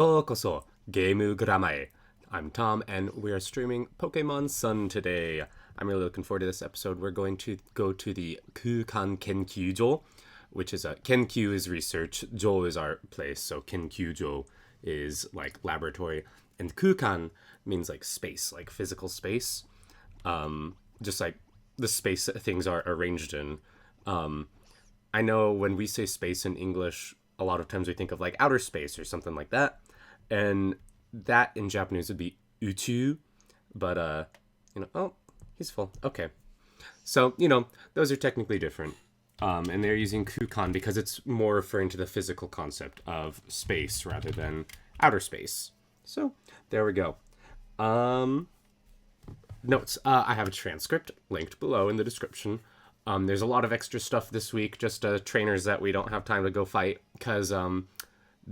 Yokoso, Gemu Gramae. I'm Tom, and we are streaming Pokemon Sun today. I'm really looking forward to this episode. We're going to go to the Kukan Kenkyujo, which is Kenkyu is research, Jo is our place, so Kenkyujo is like laboratory, and Kukan means like space, like physical space, just like the space that things are arranged in. I know when we say space in English, a lot of times we think of like outer space or something like that. And that in Japanese would be uchu. But, oh, he's full. Okay. So, those are technically different. And they're using kukan because it's more referring to the physical concept of space rather than outer space. So, there we go. Notes. I have a transcript linked below in the description. There's a lot of extra stuff this week, just trainers that we don't have time to go fight, because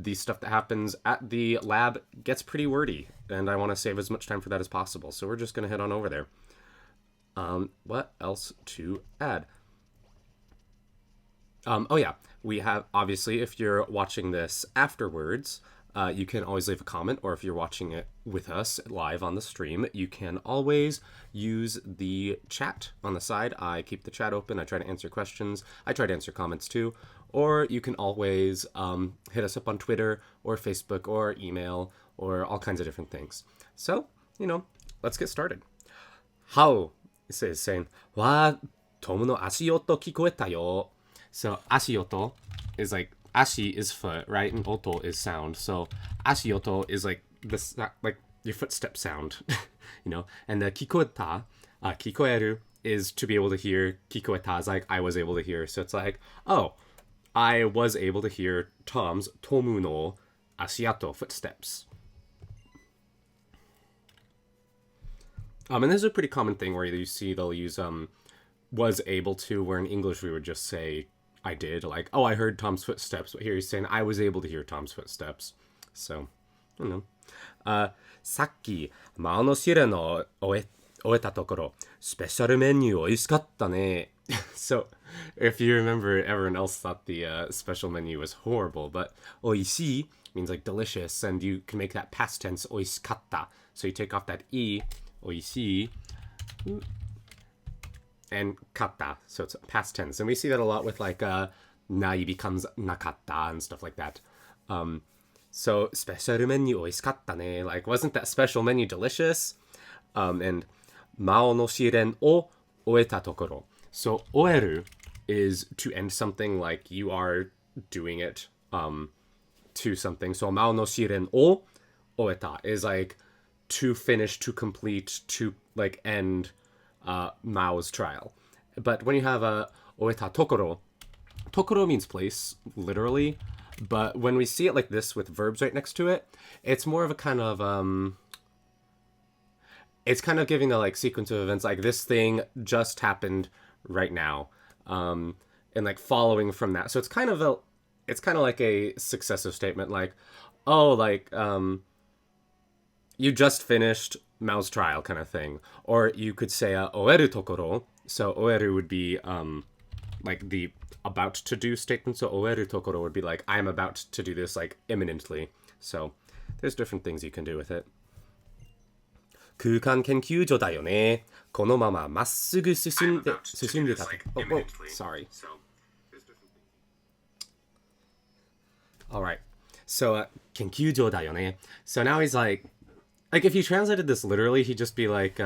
the stuff that happens at the lab gets pretty wordy, and I want to save as much time for that as possible, so we're just going to head on over there. What else to add? Oh yeah, we have, obviously, if you're watching this afterwards, you can always leave a comment, or if you're watching it with us live on the stream, you can always use the chat on the side. I keep the chat open. I try to answer questions. I try to answer comments too. Or you can always hit us up on Twitter or Facebook or email or all kinds of different things. So, let's get started. How is saying, wa Tomu no ashioto kikoeta yo. So, ashioto is like, ashi is foot, right? And oto is sound. So, ashioto is like this, like your footstep sound, And the kikoeta, kikoeru is to be able to hear. Kikoeta is like I was able to hear. So it's like, oh, I was able to hear Tom's tomu no ashiato, footsteps. And this is a pretty common thing where you see they'll use was able to, where in English we would just say I did, like, oh, I heard Tom's footsteps, but here he's saying I was able to hear Tom's footsteps. So, I don't know. さっき、マオのシレの終えたところ、スペシャルメニュー美味しかったね。So, if you remember, everyone else thought the special menu was horrible, but 美味しい means like delicious, and you can make that past tense 美味しかった. So you take off that e, 美味しい, and kata, so it's past tense. And we see that a lot with like nai becomes nakata and stuff like that. So special menu 美味しかったね, like wasn't that special menu delicious? And mao no shiren o oeta tokoro. So oeru is to end something, like you are doing it to something. So mao no shiren o oeta is like to finish, to complete, to like end Mao's trial. But when you have a oeta tokoro, tokoro means place, literally. But when we see it like this with verbs right next to it, it's more of a kind of it's kind of giving the like sequence of events, like this thing just happened right now, and like following from that. So it's kind of like a successive statement, like, oh, like you just finished Mao's trial kind of thing. Or you could say oeru tokoro. So oeru would be like the about to do statement. So oeru tokoro would be like I'm about to do this like imminently. So there's different things you can do with it. 空間研究所だよね。このまままっすぐ進んでた。Oh, whoa, sorry. All right. So 研究所だよね. So now he's like if you translated this literally, he'd just be like,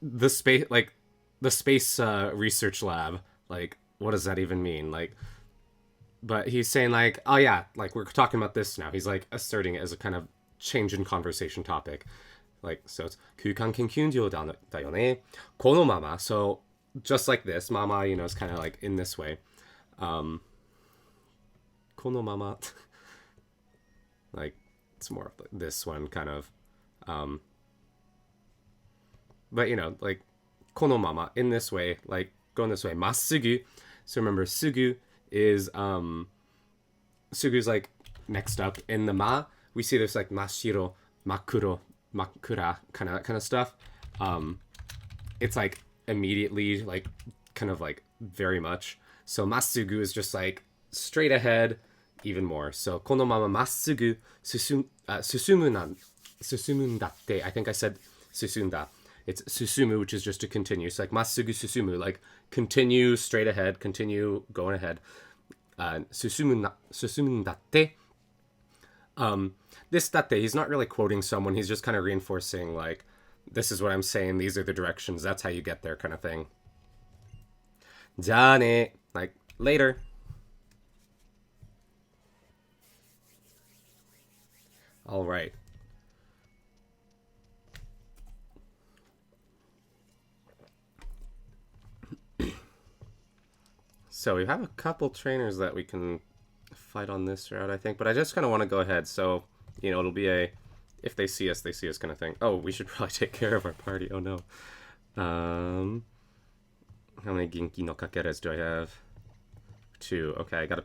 the space research lab. Like, what does that even mean? Like, but he's saying like, oh yeah, like we're talking about this now. He's like asserting it as a kind of change in conversation topic. Like, so it's 空間研究所だよね. このまま. So just like this, mama, is kind of like in this way. このまま. Like, it's more of this one kind of. But like このまま in this way, like going this way. まっすぐ. So remember, sugu is sugu's like next up. In the ma, we see this like mashiro, makuro, makura kind of stuff. It's like immediately, like kind of like very much. So masugu is just like straight ahead, even more. So このまままっすぐ susumundatte. I think I said susunda. It's susumu, which is just to continue. So like masugu susumu, like continue straight ahead, continue going ahead. Susumundatte. This datte, he's not really quoting someone. He's just kind of reinforcing like, this is what I'm saying. These are the directions. That's how you get there, kind of thing. じゃあね, like later. All right. So we have a couple trainers that we can fight on this route, I think. But I just kind of want to go ahead. So, you know, it'll be a, if they see us kind of thing. Oh, we should probably take care of our party. Oh, no. How many Genki no Kakeras do I have? 2. Okay, I gotta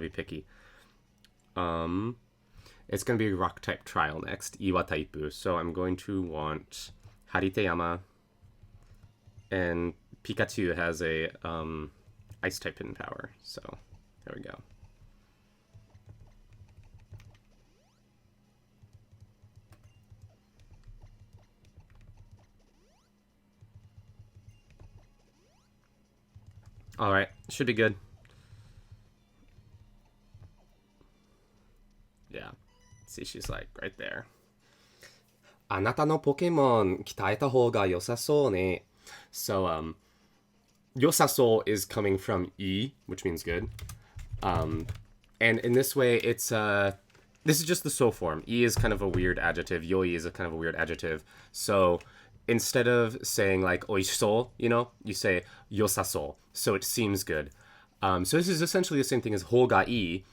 be picky. It's going to be rock type trial next. Iwa type. So I'm going to want Hariteyama. And Pikachu has a ice type hidden power. So there we go. All right, should be good. Yeah. See, she's like right there. あなたのポケモン鍛えた方が良さそうね. So, 良さそう is coming from E, which means good. And in this way, it's, this is just the so form. E is kind of a weird adjective. Yoi is a kind of a weird adjective. So, instead of saying like oishiso, you know, you say yosaso. So it seems good. So this is essentially the same thing as hoga ii,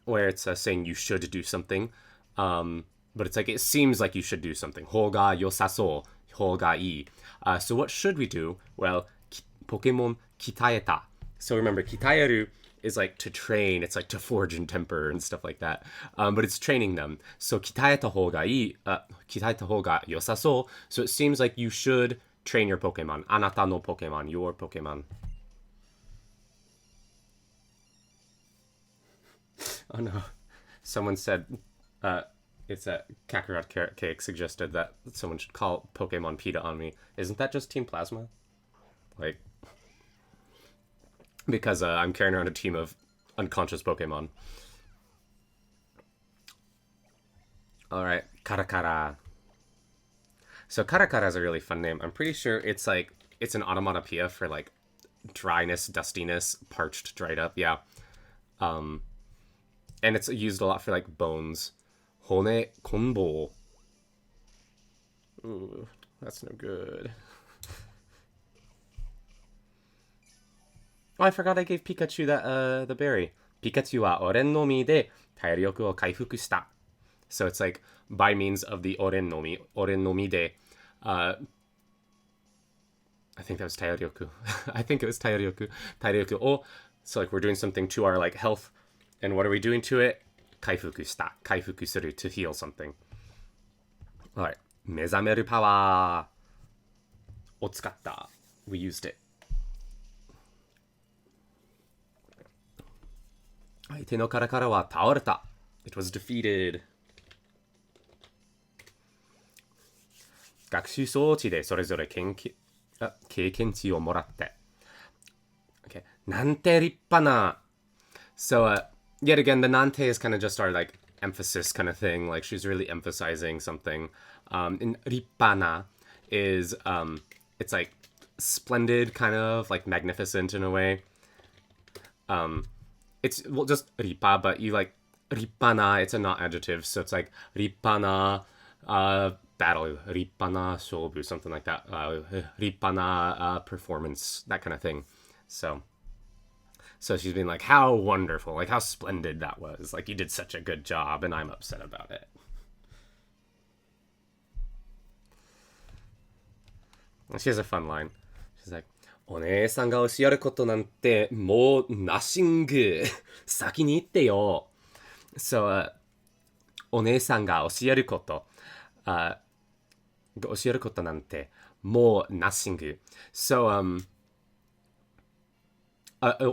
where it's saying you should do something. But it's like, it seems like you should do something. Hoga yosaso, hoga ii. So what should we do? Well, Pokemon kitaeta. So remember, kitaeru is like to train. It's like to forge in temper and stuff like that. But it's training them. So kitaeta hoga ii, kitaeta hoga yosaso. So it seems like you should train your Pokemon. Anata no Pokemon, your Pokemon. Oh no. Someone said, it's a Kakarot Carrot Cake suggested that someone should call Pokemon PETA on me. Isn't that just Team Plasma? Like, because I'm carrying around a team of unconscious Pokemon. Alright, Karakara. So Karakara is a really fun name. I'm pretty sure it's like, it's an onomatopoeia for like dryness, dustiness, parched, dried up, yeah. And it's used a lot for like bones. Hone konbo. Ooh, that's no good. Oh, I forgot I gave Pikachu that the berry. Pikachu wa oren no mi de tairyoku o kaifuku shita. So it's like by means of the oren no mi de. I think that was tairyoku. I think it was tairyoku. Tairyoku o. So like we're doing something to our like health. And what are we doing to it? Kaifuku shita. Kaifuku suru, to heal something. Alright. Mezameru power. O tsukatta. We used it. 相手のカラカラは倒れた. It was defeated. 学習装置でそれぞれ経験値をもらって. Okay. なんて立派な. So, yet again, the nante is kind of just our, like, emphasis kind of thing. Like, she's really emphasizing something. And rippana is, it's like splendid, kind of, like, magnificent in a way. It's, well, just rippa, but you, like, rippana, it's a not adjective. So it's like rippana, battle, rippana shobu, something like that. Rippana performance, that kind of thing. So she's been like, how wonderful, like how splendid that was. Like, you did such a good job, and I'm upset about it. And she has a fun line. She's like, お姉さんが教えることなんてもうナッシング。先に言ってよ。So, お姉さんが教えること。教えることなんてもうナッシング。So,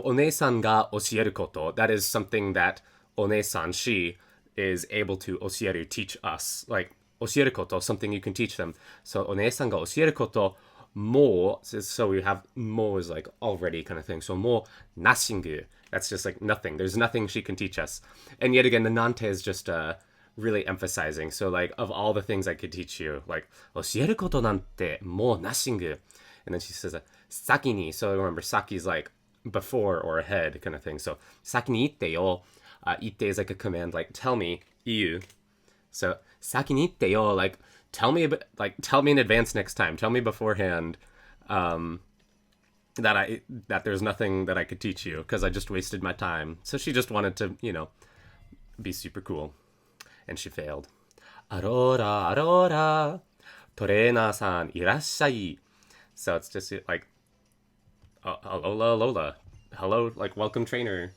お姉さんが教えること. That is something that お姉さん, she, is able to 教える teach us. Like, 教えること something you can teach them. So, お姉さんが教えることも so we have mo is like already kind of thing. So, mo nothing. That's just like nothing. There's nothing she can teach us. And yet again, the nante is just really emphasizing. So, like, of all the things I could teach you, like, 教えることなんてもう nothing. And then she says, 先に. So remember, saki is like before or ahead kind of thing. So, 先に言ってよ. Ite is like a command, like, tell me, you. So, 先に言ってよ, like, tell me in advance next time. Tell me beforehand that there's nothing that I could teach you because I just wasted my time. So she just wanted to, be super cool. And she failed. Aurora, Aurora, トレーナーさんいらっしゃい. So it's just like, Lola, Lola. Hello, like, welcome trainer.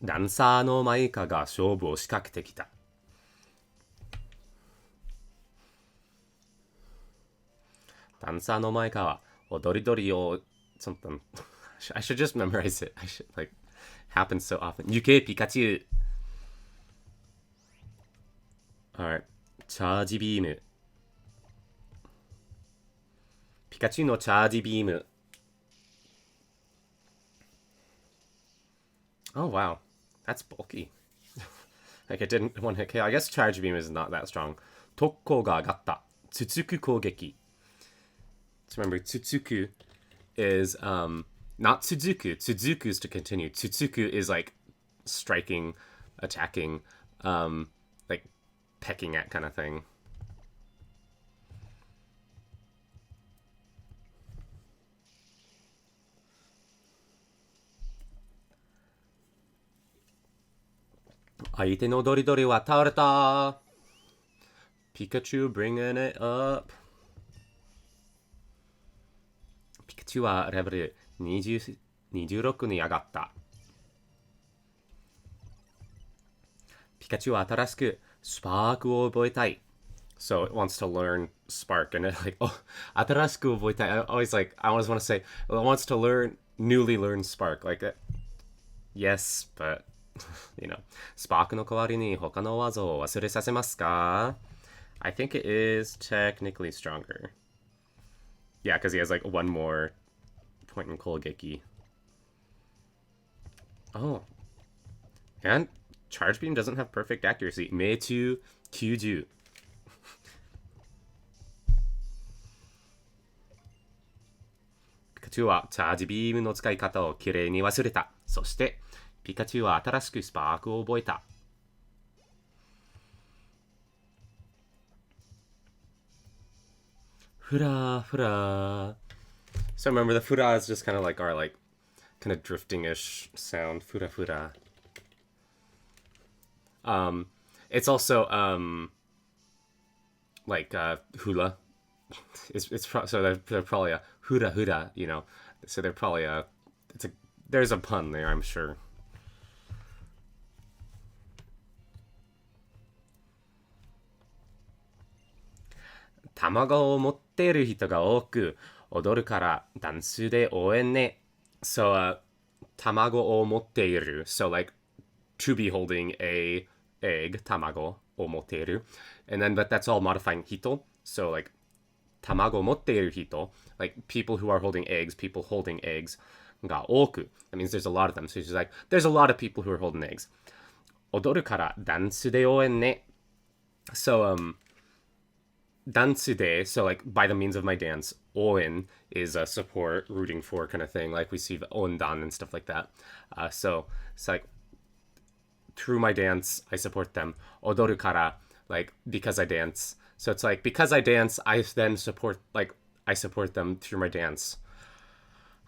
Dancer のマイカが勝負を仕掛けてきた. Dancer のマイカは踊り鳥を something. I should just memorize it. I should, like, happens so often. 行けピカチュウ. Alright. チャージビーム. ピカチュウのチャージビーム. Oh, wow. That's bulky. Like, it didn't one hit KO. I guess charge beam is not that strong. 特攻が上がった. 続く攻撃. So remember, tsutsuku is not tsuzuku. Tsuzuku is to continue. Tsutsuku is like striking, attacking, like pecking at kind of thing. Aite no doridori wa taoreta. Pikachu bringing it up. Pikachu はレベル26に上がった。ピカチュウは新しくスパークを覚えたい。So it wants to learn Spark and it like, oh, 新しく覚えたい. I always want to say, well, it wants to newly learn Spark. Like, yes, but, Spark の代わりに他の技を忘れさせますか? I think it is technically stronger. Yeah, because he has like one more point in Kolgeki. Oh. And Charge Beam doesn't have perfect accuracy. Meitu Kyuju. Pikachu はチャージビームの使い方をきれいに忘れた。そして、ピカチュウは新しくスパークを覚えた。Fura, fura. So remember, the fura is just kind of like our, like, kind of drifting-ish sound. Fura, fura. It's also, like, hula. So they're probably a hura, hura, So they're probably there's a pun there, I'm sure. Tamago を持っている人が多く踊るからダンスで応援ね. So, 卵を持っている. So, like, to be holding a egg, 卵を持っている. And then, but that's all modifying 人. So, like, 卵を持っている人. Like, people who are holding eggs, people holding eggs が多く. That means there's a lot of them. So she's like, there's a lot of people who are holding eggs. 踊るからダンスで応援ね. So, Dansude, so like by the means of my dance, Oen is a support, rooting for kind of thing, like we see the Ondan and stuff like that. So it's like through my dance, I support them. Odoru kara, like because I dance. So it's like because I dance, I then support them through my dance.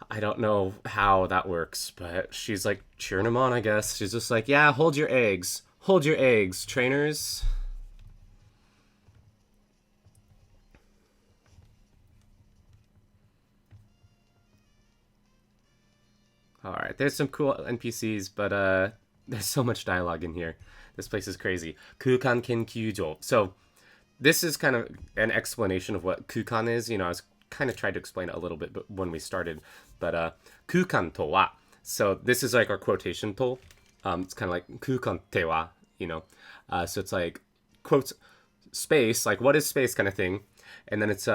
I don't know how that works, but she's like cheering them on, I guess. She's just like, yeah, hold your eggs, trainers. Alright, there's some cool NPCs, but there's so much dialogue in here. This place is crazy. Kukan Kenkyujo. So, this is kind of an explanation of what Kukan is. I was kind of tried to explain it a little bit but when we started. But 空間とは so this is like our quotation tool. It's kind of like 空間ては you know. So it's like quotes space, like what is space kind of thing. And then it's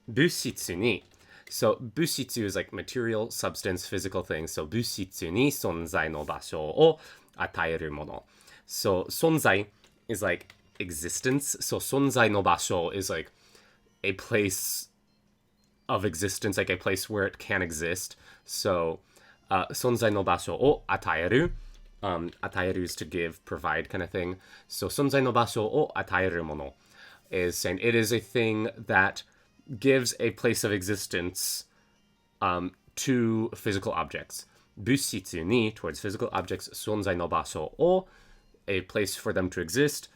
物質に so 物質 is like material, substance, physical thing. So 物質に存在の場所を与えるもの. So 存在 is like existence. So 存在の場所 is like a place of existence, like a place where it can exist. So 存在の場所を与える. 与える is to give, provide kind of thing. So 存在の場所を与えるもの is saying it is a thing that gives a place of existence to physical objects. 物質に towards physical objects 存在の場所を a place for them to exist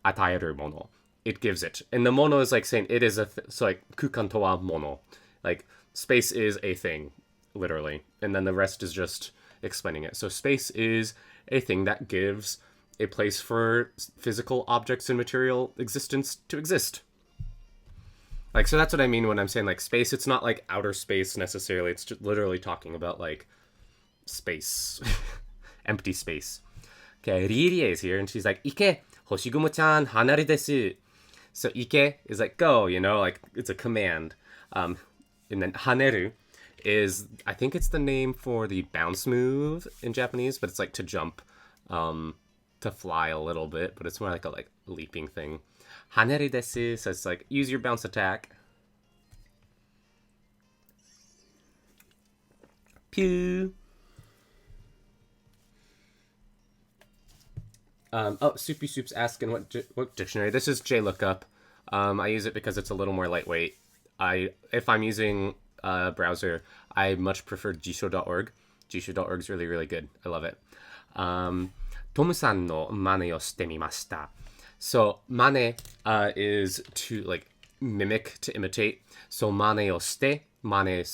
与えるもの it gives it. And the mono is like saying it is a so like 空間とはmono. Like space is a thing, literally. And then the rest is just explaining it. So space is a thing that gives a place for physical objects and material existence to exist. Like, so that's what I mean when I'm saying like space. It's not like outer space necessarily. It's just literally talking about like space, empty space. Okay, Lillie is here and she's like, Ike, Hoshigumo-chan, hanare desu. So Ike is like go, you know, like it's a command. And then haneru is, I think it's the name for the bounce move in Japanese, but it's like to jump, to fly a little bit, but it's more like a like leaping thing. Hanere desu, so it's like use your bounce attack. Pew. Soupy Soup's asking what dictionary. This is JLookup. I use it because it's a little more lightweight. If I'm using a browser, I much prefer jisho.org. Jisho.org is really, really good. I love it. Tomu-san no mane o shite mimashita. So mane is to like mimic, to imitate. So mane o shite, mane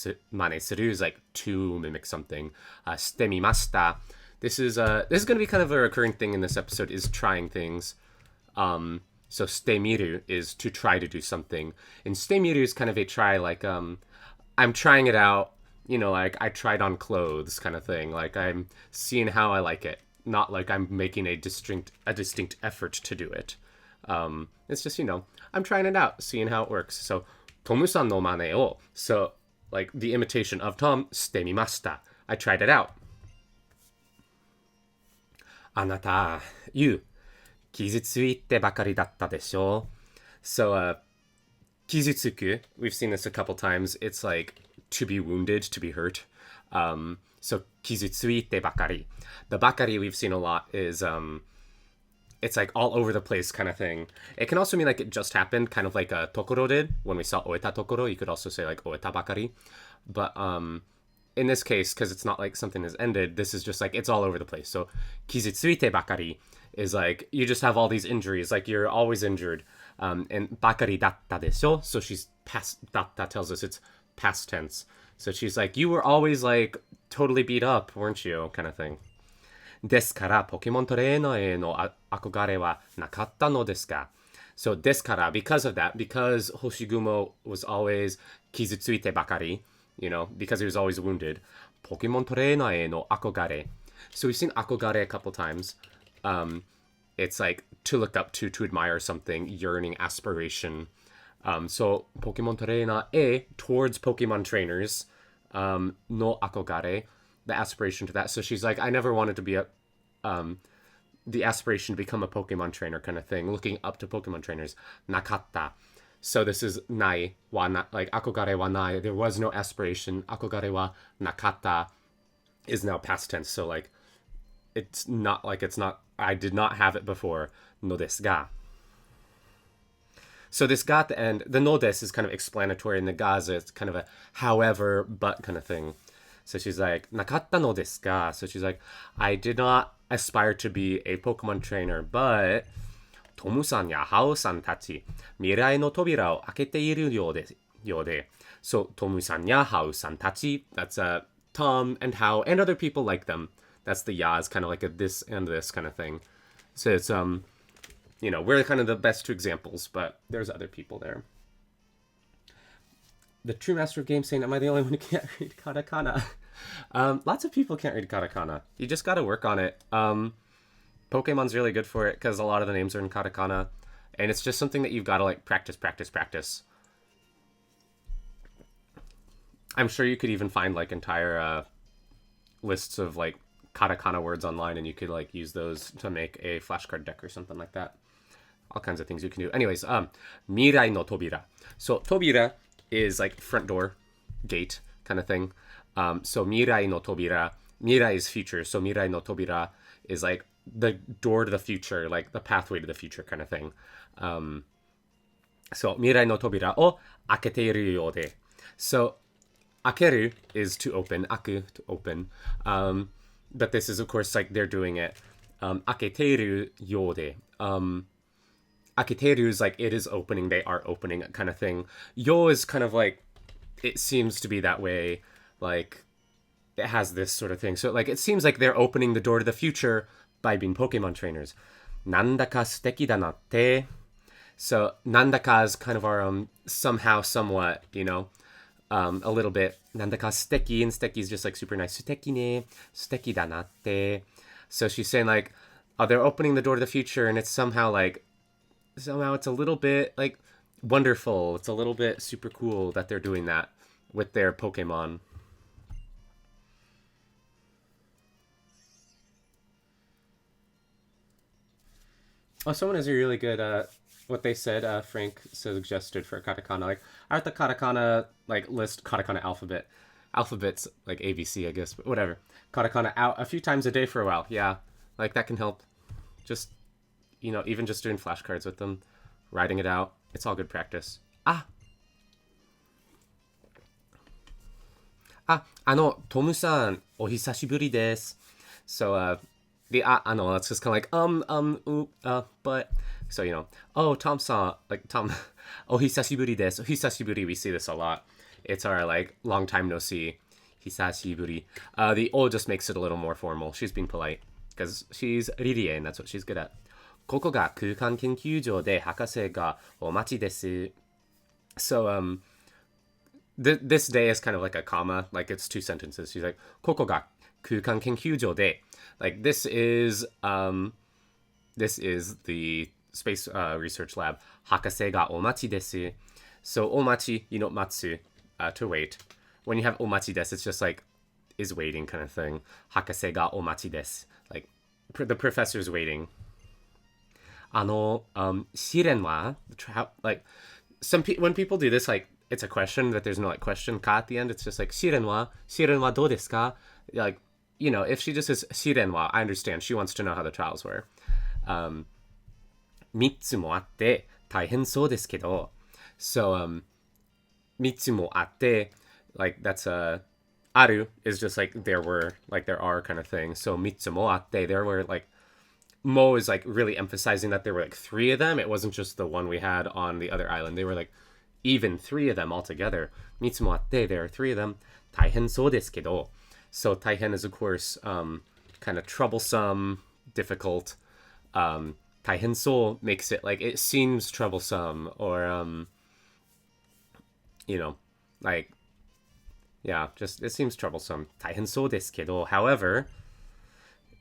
suru is like to mimic something. Shite mimashita. This is going to be kind of a recurring thing in this episode, is trying things. So shite miru is to try to do something. And shite miru is kind of a try, like I'm trying it out, you know, like I tried on clothes kind of thing. Like I'm seeing how I like it. Not like I'm making a distinct effort to do it. It's just, you know, I'm trying it out, seeing how it works. So, Tomu-san no mane o. So, like the imitation of Tom, shite mimashita. I tried it out. Anata, you. Kizutsuite bakari datta desho. So, kizutsuku, we've seen this a couple times. It's like to be wounded, to be hurt. So kizutsuite bakari. The bakari we've seen a lot is it's like all over the place kind of thing. It can also mean like it just happened, kind of like Tokoro did when we saw oeta Tokoro. You could also say like oeta bakari. But in this case, because it's not like something has ended, this is just like it's all over the place. So kizutsuite bakari is like you just have all these injuries, like you're always injured. And bakari datta desho. So she's past, datta tells us it's past tense. So she's like, you were always like totally beat up, weren't you? Kind of thing. ですから、ポケモントレーナーへの憧れはなかったのですか? So ですから, because of that, because Hoshigumo was always 傷ついてばかり, you know, because he was always wounded. ポケモントレーナーへの憧れ. So we've seen akogare a couple times. It's like to look up to admire something, yearning, aspiration. So Pokemon trainer e towards Pokemon trainers, no akogare, the aspiration to that. So she's like, I never wanted to be the aspiration to become a Pokemon trainer kind of thing, looking up to Pokemon trainers. Nakatta. So this is nai wa na, like akogare wa nai. There was no aspiration. Akogare wa nakatta is now past tense. So like, it's not like it's not. I did not have it before. No desu ga. So this ga at the end, the no desu is kind of explanatory, and the ga is kind of a however, but kind of thing. So she's like, nakatta no desu ga. So she's like, I did not aspire to be a Pokemon trainer, but Tomu-san ya Hao-san tachi, mirai no tobira o akete iru yode. So Tomu-san ya Hao-san tachi, that's Tom and Hao and other people like them. That's the ya is kind of like a this and this kind of thing. So it's, you know, we're kind of the best two examples, but there's other people there. the true master of game saying, am I the only one who can't read katakana? Lots of people can't read katakana. You just gotta work on it. Pokemon's really good for it because a lot of the names are in katakana. And it's just something that you've got to like practice. I'm sure you could even find like entire lists of like katakana words online, and you could like use those to make a flashcard deck or something like that. All kinds of things you can do. Anyways, mirai no tobira. So tobira is like front door, gate kind of thing. So mirai no tobira, mirai is future. So mirai no tobira is like the door to the future, like the pathway to the future kind of thing. So mirai no tobira o aketeiru you de. So akeru is to open, aku to open. But this is of course like they're doing it. Aketeiru you de. Akiteru is like it is opening, they are opening kind of thing. Yo is kind of like it seems to be that way, like it has this sort of thing. So like it seems like they're opening the door to the future by being Pokemon trainers. Nandaka suteki da na te. So nandaka is kind of our somehow, somewhat, you know, a little bit. Nandaka suteki, and suteki is just like super nice. Suteki ne, suteki da na te. So she's saying like, oh, they're opening the door to the future, and it's somehow it's a little bit like wonderful. It's a little bit super cool that they're doing that with their Pokemon. Oh, someone has a really good what they said. Frank suggested for katakana. Like I have the katakana like list katakana alphabets like ABC, I guess, but whatever. Katakana out a few times a day for a while. Yeah, like that can help. Just you know, even just doing flashcards with them, writing it out. It's all good practice. Tomu-san, ohisashiburi desu. So, that's just kind of like, but, so, you know, oh, Tom-san, like, Tom, ohisashiburi desu. Ohisashiburi, we see this a lot. It's our, like, long time no see. Hisashiburi. The O just makes it a little more formal. She's being polite, because she's Lillie, and that's what she's good at. ここが空間研究所で博士がお待ちです. So, this day is kind of like a comma, like it's two sentences. She's like, ここが空間研究所で. Like, this is the space research lab. 博士がお待ちです. So, お待ち, you know, matsu, to wait. When you have お待ちです, it's just like, is waiting kind of thing. 博士がお待ちです. Like, the professor's waiting. 試練は like when people do this, like it's a question that there's no like question ka at the end. It's just like 試練はどうですか? Like, you know, if she just says 試練は, I understand she wants to know how the trials were. 3つもあって大変そうですけど. So 3つもあって like that's aru is just like there were, like there are kind of thing. So 3つもあって there were like Mo is like really emphasizing that there were like 3 of them. It wasn't just the one we had on the other island. They were like even 3 of them altogether. 3つもあって there are 3 of them. 大変そうですけど. So 大変 is of course kind of troublesome, difficult. 大変そう makes it like it seems troublesome, or you know, like yeah, just it seems troublesome. 大変そうですけど. However,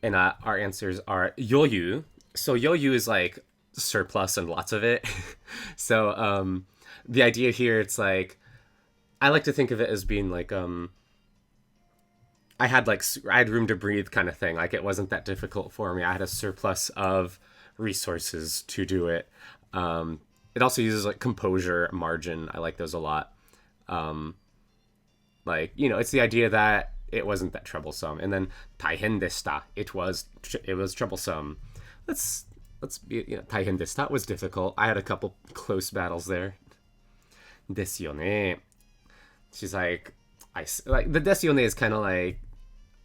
and our answers are yoyu. So yoyu is like surplus and lots of it. So the idea here, it's like, I like to think of it as being like I had room to breathe kind of thing. Like it wasn't that difficult for me. I had a surplus of resources to do it. It also uses like composure, margin. I like those a lot. Like, you know, it's the idea that it wasn't that troublesome. And then 大変でした. It was troublesome. Let's be, you know, 大変でした was difficult. I had a couple close battles there. ですよね. She's like the ですよね is kind of like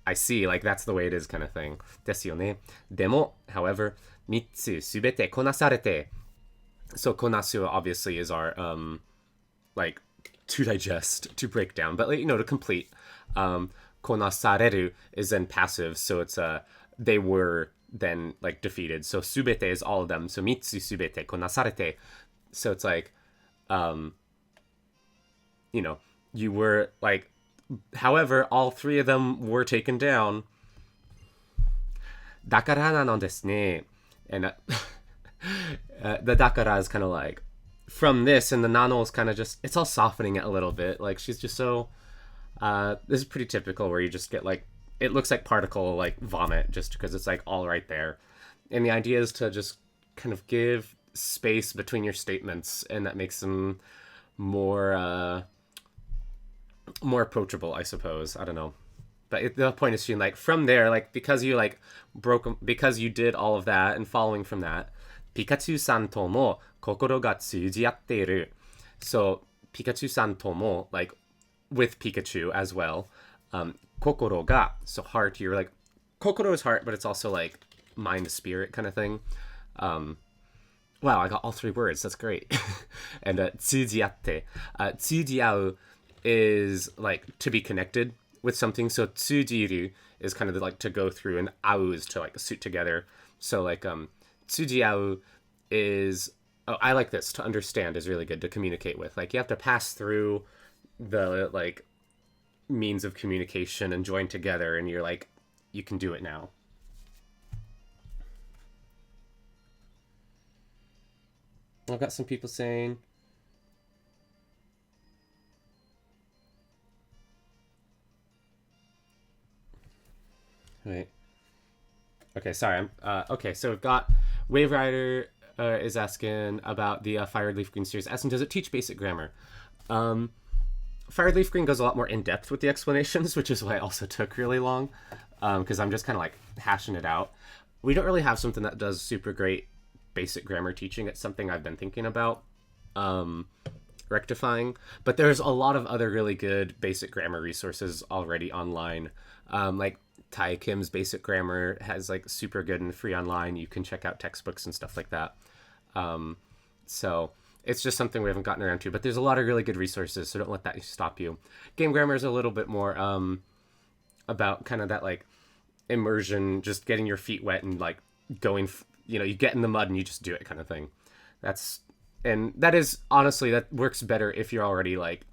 I see, like that's the way it is kind of thing. ですよね. でも, however, 3つすべてこなされて. So こなす obviously is our like to digest, to break down, but like, you know, to complete. こなされる is then passive, so it's they were then like defeated. So すべて is all of them. So 3つすべてこなされて. So it's like you were like, however, all three of them were taken down. だからなのですね. And the だから is kind of like from this, and the nano is kind of just, it's all softening it a little bit. Like, she's just so, this is pretty typical where you just get like, it looks like particle like vomit just because it's like all right there. And the idea is to just kind of give space between your statements, and that makes them more approachable, I suppose. I don't know. But the point is, like, from there, like, because you like because you did all of that and following from that, Pikachu-san to mo kokoro ga tsujiatteiru. So Pikachu-san to mo, like, with Pikachu as well. Kokoro ga, so heart. You're like, kokoro is heart, but it's also like mind, spirit kind of thing. Wow, I got all three words. That's great. And tsujiatte. Tsujiau is like to be connected with something. So tsujiru is kind of like to go through, and au is to like suit together. So like tsujiau is, oh, I like this, to understand is really good, to communicate with. Like, you have to pass through the like means of communication and join together, and you're like, you can do it now. I've got some people saying, wait. Okay, sorry. Okay, so we've got Wave Rider is asking about the Fired Leaf Green series. Asking, does it teach basic grammar? Fired Leaf Green goes a lot more in depth with the explanations, which is why it also took really long, because I'm just kind of like hashing it out. We don't really have something that does super great basic grammar teaching. It's something I've been thinking about rectifying, but there's a lot of other really good basic grammar resources already online. Like Tai Kim's Basic Grammar has like super good and free online. You can check out textbooks and stuff like that. So it's just something we haven't gotten around to, but there's a lot of really good resources, so don't let that stop you. Game grammar is a little bit more about kind of that like immersion, just getting your feet wet and like going, you get in the mud and you just do it kind of thing. And that is, honestly, that works better if you're already like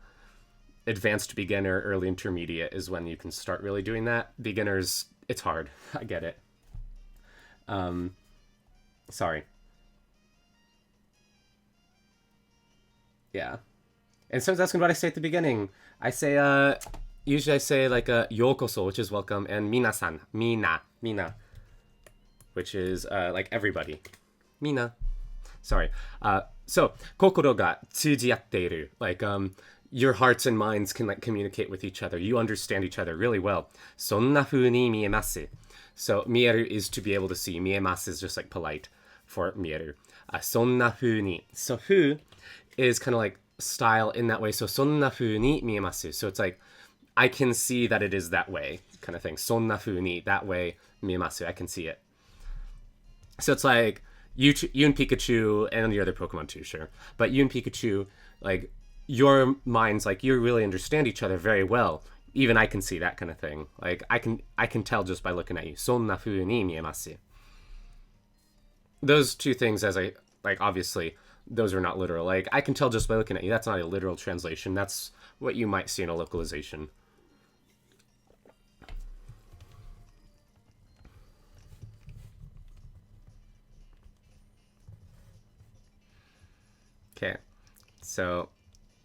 advanced beginner, early intermediate is when you can start really doing that. Beginners, it's hard. I get it. Sorry. Yeah. And someone's asking what I say at the beginning. I say, usually I say like yokoso, which is welcome, and minasan, mina, which is like everybody. Mina. Sorry. So, kokoro ga tsujiatteiru. Like, your hearts and minds can like communicate with each other. You understand each other really well. Sonna fu ni miemasu. So, mieru is to be able to see. Miemasu is just like polite for mieru. Sonna fu ni. So, fu is kind of like style in that way. So, sonna fu ni miemasu. So, it's like, I can see that it is that way kind of thing. Sonna fu ni, that way, miemasu. I can see it. So, it's like, you and Pikachu, and the other Pokemon too, sure. But you and Pikachu, like, your minds, like, you really understand each other very well. Even I can see that kind of thing. Like, I can tell just by looking at you. Sonna fu ni miemasu. Those two things, as I, like, obviously, those are not literal. Like, I can tell just by looking at you. That's not a literal translation. That's what you might see in a localization. Okay, so,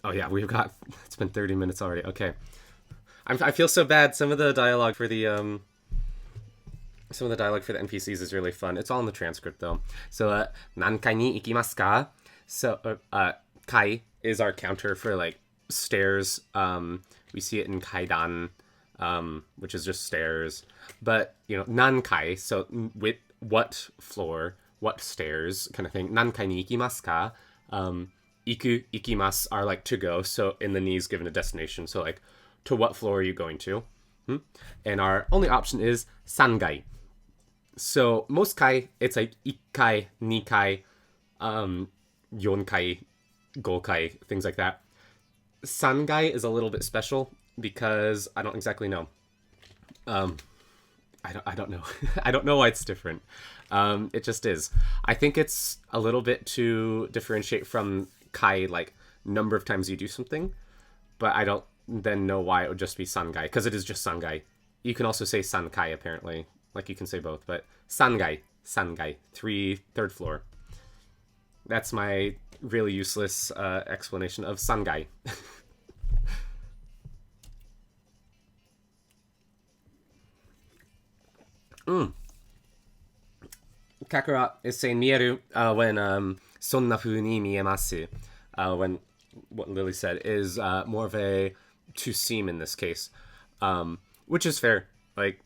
oh yeah, it's been 30 minutes already. Okay, I feel so bad. Some of the dialogue for the NPCs is really fun. It's all in the transcript though. So, nankai ni ikimasu ka? So, kai is our counter for like stairs. We see it in kaidan, which is just stairs. But nankai, so with what floor, what stairs, kind of thing. Nankai ni ikimasu ka? Iku, ikimasu are like to go, so in the ni is given a destination, so like, to what floor are you going to? And our only option is sangai. So most kai, it's like ikkai, nikai, yonkai, gokai, things like that. Sangai is a little bit special because I don't exactly know. I don't know. I don't know why it's different. It just is. I think it's a little bit to differentiate from kai, like number of times you do something. but I don't then know why it would just be sangai, because it is just sangai. You can also say sankai, apparently. Like, you can say both, but sangai, third floor. That's my really useless explanation of sangai. Kakura is saying mieru when sonna fu ni miemasu, when what Lily said is more of a to seem in this case, which is fair. Like,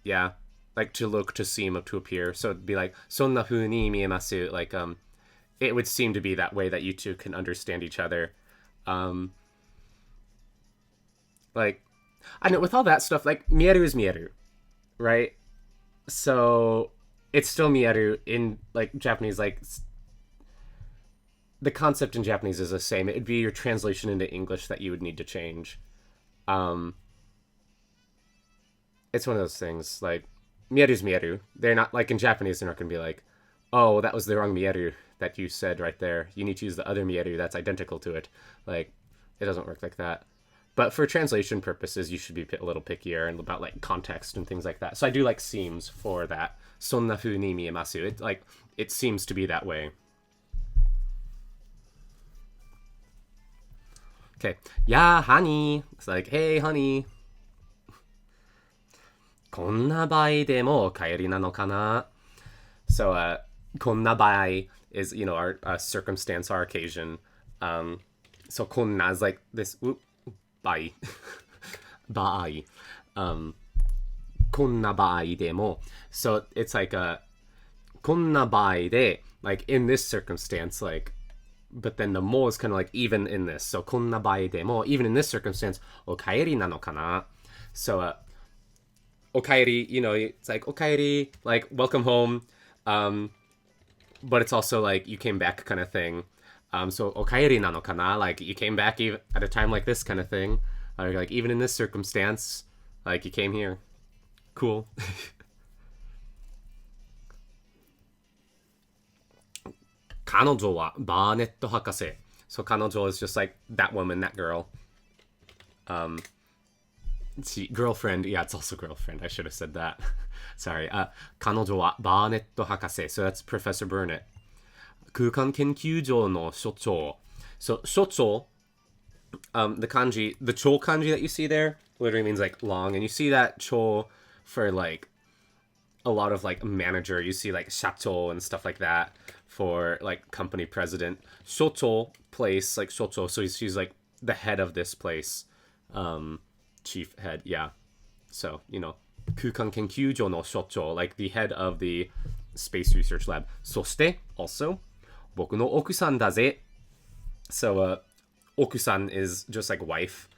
yeah, like to look, to seem, to appear. So it'd be like sonna fu ni miemasu, like it would seem to be that way that you two can understand each other. Like, I know with all that stuff, like mieru is mieru, right? So it's still mieru in like Japanese, like the concept in Japanese is the same. It'd be your translation into English that you would need to change. It's one of those things, like mieru's mieru. They're not like in Japanese, they're not gonna be like, oh, that was the wrong mieru that you said right there. You need to use the other mieru that's identical to it. Like, it doesn't work like that. But for translation purposes, you should be a little pickier and about like context and things like that. So I do like seems for that. Sonna fu ni miemasu. It seems to be that way. Okay. Yeah, honey. It's like, hey, honey. こんな場合でも帰りなのかな? So, こんな場合 is, you know, our circumstance, our occasion. So, こんな is like this. Bai. Bai. こんな場合でも. So it's like こんな場合で, like in this circumstance, like, but then the mo is kind of like even in this. So こんな場合でも, even in this circumstance, お帰りなのかな? So お帰り, you know, it's like お帰り, like welcome home. But it's also like you came back kind of thing. So お帰りなのかな? Like you came back even at a time like this kind of thing. Like even in this circumstance, like you came here. Cool. 彼女はバーネット博士. So 彼女 is just like that woman, that girl. See, girlfriend. Yeah, it's also girlfriend. I should have said that. Sorry. 彼女はバーネット博士. So that's Professor Burnett. 空間研究所の所長. So 所長, the kanji, the cho kanji that you see there literally means like long, and you see that cho for like a lot of like manager. You see like shacho and stuff like that for like company president. Shocho place, like shocho, so she's like the head of this place, chief head, yeah. So, you know, 空間研究所の所長, like the head of the space research lab. そして also 僕の奥さんだぜ. So, okusan is just like wife.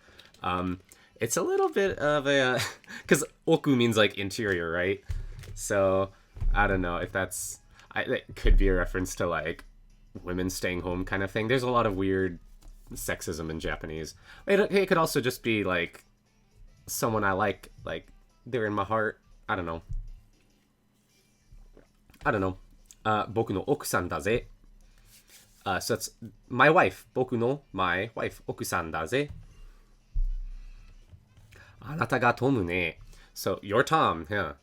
It's a little bit of a, because oku means like interior, right? So I don't know if that's, it could be a reference to like women staying home kind of thing. There's a lot of weird sexism in Japanese. It could also just be like someone I like they're in my heart. I don't know. 僕の奥さんだぜ. So that's my wife. 僕の my wife. 奥さんだぜ. あなたがトムね. So you're Tom. Yeah.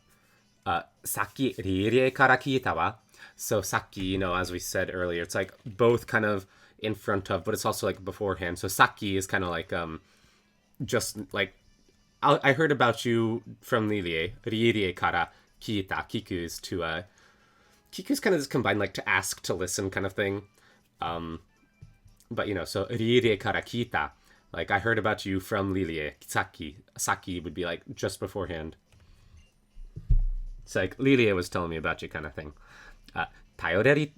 さっきリリエから聞いたわ. So さっき, you know, as we said earlier, it's like both kind of in front of, but it's also like beforehand. So さっき is kind of like just like I heard about you from Lillie. Lillie から聞いた. Kiku is to Kiku's kind of just combined like to ask, to listen kind of thing. But you know, so Lillie から聞いた. Like I heard about you from Lillie. Saki would be like just beforehand. It's like Lillie was telling me about you kind of thing. 頼れる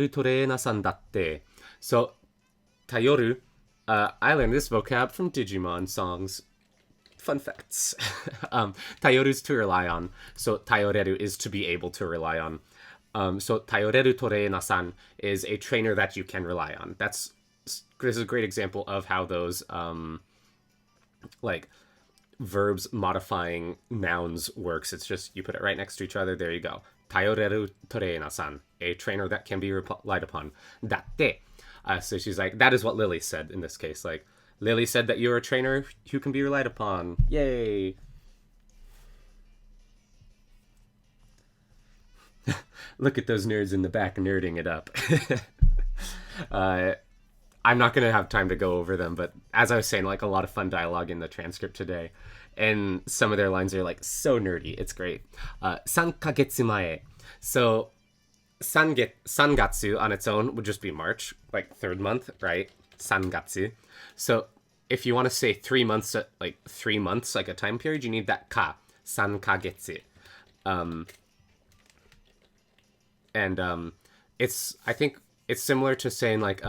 トレーナーさんだって. So 頼る, I learned this vocab from Digimon songs. Fun facts. 頼る is to rely on. So 頼れる is to be able to rely on. So 頼れるトレーナーさん is a trainer that you can rely on. This is a great example of how those like verbs modifying nouns works. It's just you put it right next to each other. There you go. 頼れるトレーナーさん, a trainer that can be relied upon. だって. So she's like, that is what Lily said in this case. Like, Lily said that you're a trainer who can be relied upon. Yay! Look at those nerds in the back nerding it up. I'm not going to have time to go over them, but as I was saying, like a lot of fun dialogue in the transcript today. And some of their lines are like so nerdy. It's great. 3ヶ月前. So, sangatsu on its own would just be March, like third month, right? Sangatsu. So, if you want to say 3 months, like a time period, you need that ka. 3ヶ月. And I think it's similar to saying like,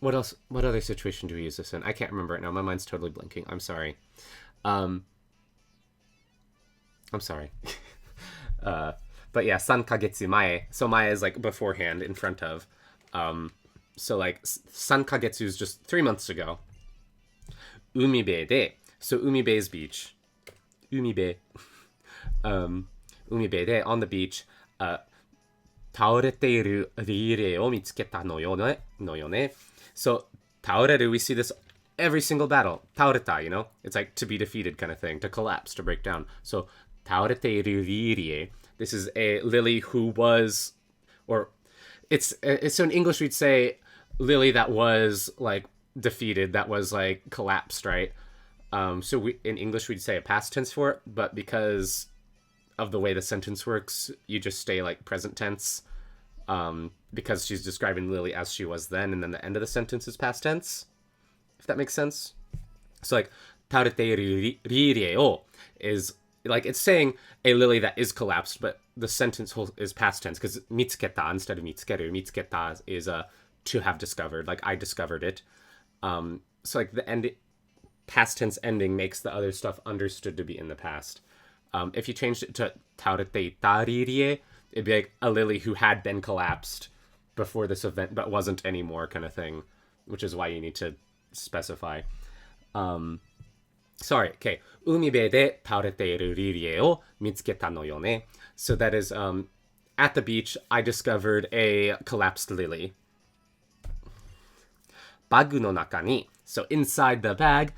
what else? What other situation do we use this in? I can't remember it now. My mind's totally blinking. I'm sorry. I'm sorry. But yeah, 3ヶ月前. So mae is like beforehand, in front of. So like 3ヶ月 is just 3 months ago. 海辺で. So 海辺 is beach. 海辺. 海辺で on the beach. 倒れているリレーを見つけたのよね. So, 倒れる, we see this every single battle. 倒れた, you know? It's like to be defeated kind of thing, to collapse, to break down. So, 倒れているリレー. This is a Lily who was, or it's so in English we'd say Lily that was like defeated, that was like collapsed, right? So in English we'd say a past tense for it, but because of the way the sentence works, you just stay like present tense. Because she's describing Lily as she was then, and then the end of the sentence is past tense, if that makes sense. So like 倒れているリレーを is like it's saying a Lily that is collapsed, but the sentence is past tense because 見つけた instead of 見つける. 見つけた is to have discovered, like I discovered it. So like the end, past tense ending makes the other stuff understood to be in the past. If you changed it to 倒れていたリレー, it'd be like a Lily who had been collapsed before this event but wasn't anymore kind of thing, which is why you need to specify. Sorry, okay. 海辺で倒れているリレーを見つけたのよね. So that is, at the beach, I discovered a collapsed Lily. バッグの中に, so inside the bag,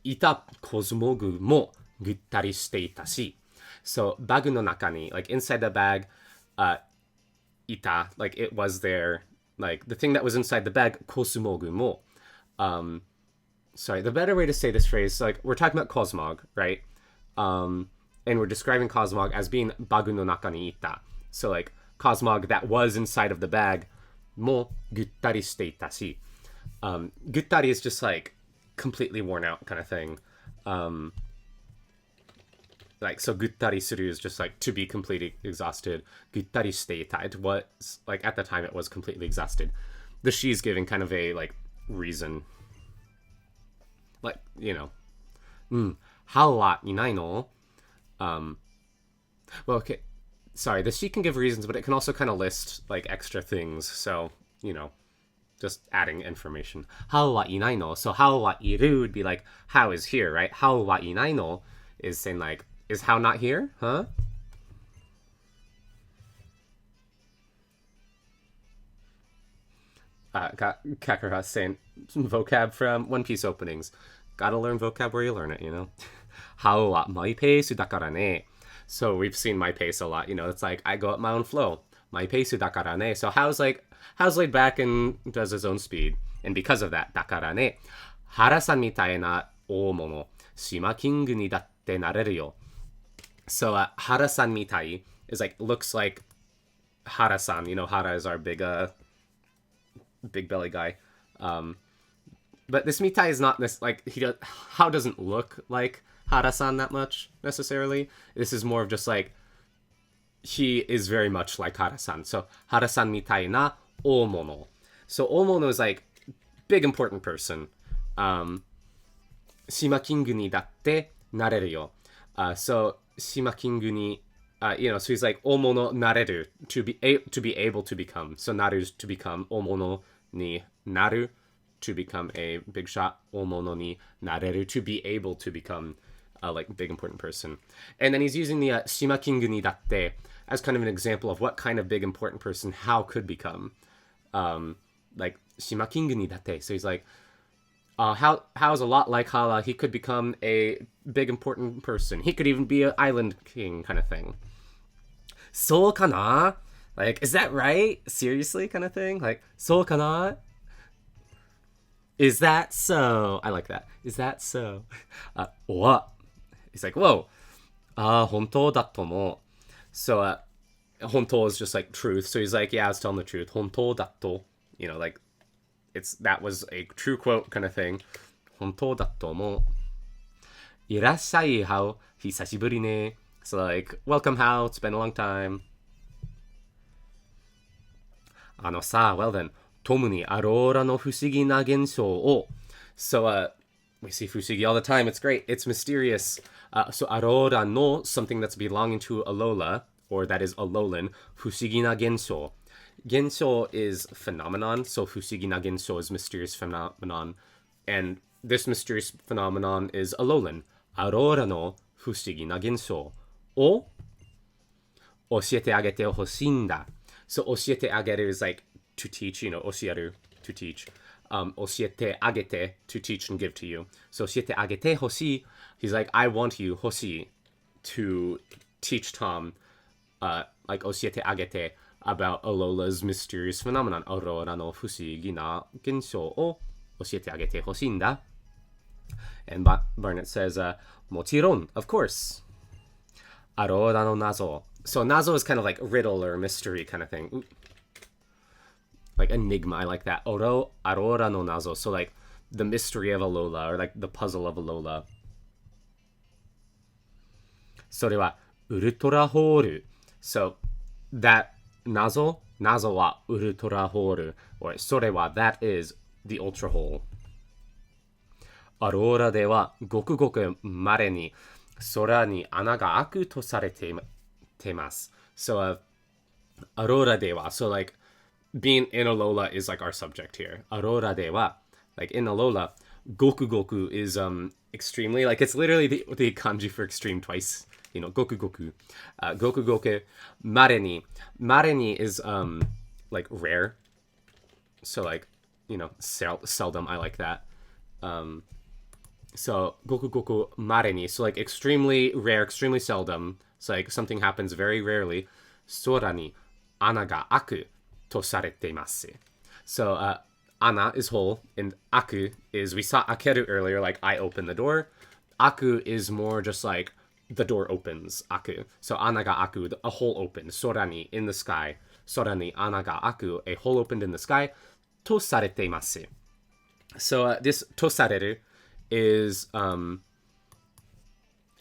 いたコスモグもぐったりしていたし. So バッグの中に, like inside the bag, ita, like it was there, like the thing that was inside the bag, kosumogu mo. Sorry, the better way to say this phrase, like we're talking about cosmog, right? And we're describing cosmog as being bagu no naka ni ita. So like cosmog that was inside of the bag, mo guttari shite ita shi. Guttari is just like completely worn out kind of thing. Like, so guttari suru is just like to be completely exhausted. Guttari shite ita, it was, like at the time it was completely exhausted. The she's giving kind of a like reason. Like, you know. How wa inai no? Well, okay. Sorry, the she can give reasons, but it can also kind of list like extra things. So, you know, just adding information. How wa inai no? So how wa iru would be like, how is here, right? How wa inai no is saying like, is how not here? Huh? Kakarot saying vocab from One Piece openings. Gotta learn vocab where you learn it, you know? How wa my pace dakara ne. So we've seen my pace a lot, you know, it's like I go at my own flow. My pace dakara ne. So how's laid back and does his own speed. And because of that, dakara ne. Hara-san mitai na oomono. Shima King ni datte nareru yo. So Hara-san mitai is like, looks like Hara-san. You know, Hara is our big belly guy. But this mitai is not this, like, How doesn't look like Hara-san that much, necessarily. This is more of just like, he is very much like Hara-san. So, Hara-san mitai na oomono. So, oomono is like, big important person. Shima King ni datte nareru yo. So, Shima King ni, you know, so he's like, oomono nareru, to be able to become. So, naru is to become, oomono ni naru, to become a big shot, oomono ni nareru, to be able to become a like big important person. And then he's using the Shima King ni datte as kind of an example of what kind of big important person how could become. like Shima King ni date. So he's like, how's a lot like Hala, he could become a big important person. He could even be an island king kind of thing. So kana? Like, is that right? Seriously kind of thing? Like, so kana? Is that so? I like that. Is that so? What? He's like, whoa. 本当だと思う. So, 本当 is just like truth. So he's like, yeah, I was telling the truth. 本当だと. You know, like, that was a true quote kind of thing. 本当だと思う. いらっしゃい、How. 久しぶりね. So like, welcome, How. It's been a long time. さ, well then. トムにアローラの不思議な現象を. So, we see 不思議 all the time. It's great. It's mysterious. So, アローラの something that's belonging to Alola, or that is Alolan, 不思議な現象. Gensho is phenomenon, so 不思議な現象 is mysterious phenomenon. And this mysterious phenomenon is Alolan. アローラの不思議な現象を教えてあげてほしいんだ. So, 教えてあげる is like to teach, you know, 教える to teach. 教えてあげて to teach and give to you. So 教えてあげてほしい. He's like, I want you, 欲しい to teach Tom, like 教えてあげて about Alola's mysterious phenomenon. Aurora no 不思議な現象を教えてあげてほしいんだ. And Barnett says, もちろん, of course. Aurora no nazo. So nazo is kind of like riddle or mystery kind of thing. Ooh. Like enigma, I like that. Aurora no nazo. So like the mystery of Alola, or like the puzzle of Alola. それはウルトラホール. So that nazo wa ultra hole, or それは that is the ultra hole. アローラではごくごく稀に空に穴が開くとされてます. So, アローラでは, so like being in Alola is like our subject here. アローラでは, like in Alola, goku goku is extremely, like it's literally the kanji for extreme twice. You know, goku goku. Goku goku. Mareni. Mareni is like rare. So like, you know, seldom. I like that. So goku goku mareni. So like extremely rare, extremely seldom. So like something happens very rarely. Sora ni ana ga aku to sarete imasu. So ana is hole, and aku is, we saw akeru earlier, like I open the door. Aku is more just like the door opens, aku. So ana ga aku, a hole opened. Sora ni, in the sky. Sora ni ana ga aku, a hole opened in the sky. To sarete imasu. So this to sareru is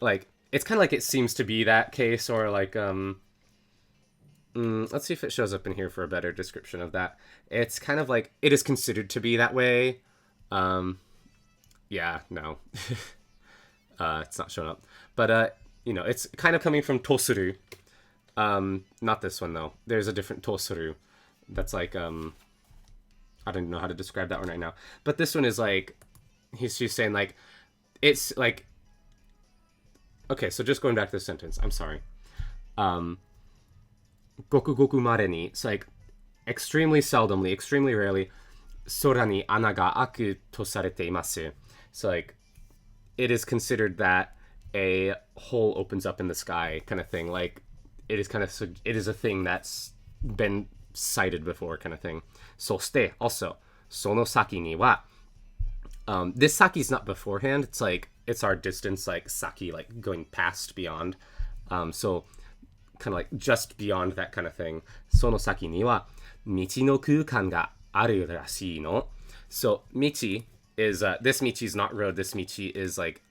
like, it's kind of like it seems to be that case, or like let's see if it shows up in here for a better description of that. It's kind of like, it is considered to be that way. Yeah, no. It's not showing up. But, you know, it's kind of coming from tosuru. Not this one, though. There's a different tosuru that's like, I don't know how to describe that one right now. But this one is like, he's saying, like, it's like, okay, so just going back to the sentence. I'm sorry. Goku goku mare ni, it's like extremely seldomly, extremely rarely, sora ni ana ga aku to sarete imasu. So like, it is considered that a hole opens up in the sky kind of thing. Like, it is kind of, it is a thing that's been cited before kind of thing. Soste, also, sono saki ni wa, this saki is not beforehand, it's like, it's our distance, like saki, like going past, beyond. So kind of like just beyond that kind of thing. Sono saki ni wa michi no kukan ga aru rashii no. So michi is, this michi is not road, this michi is like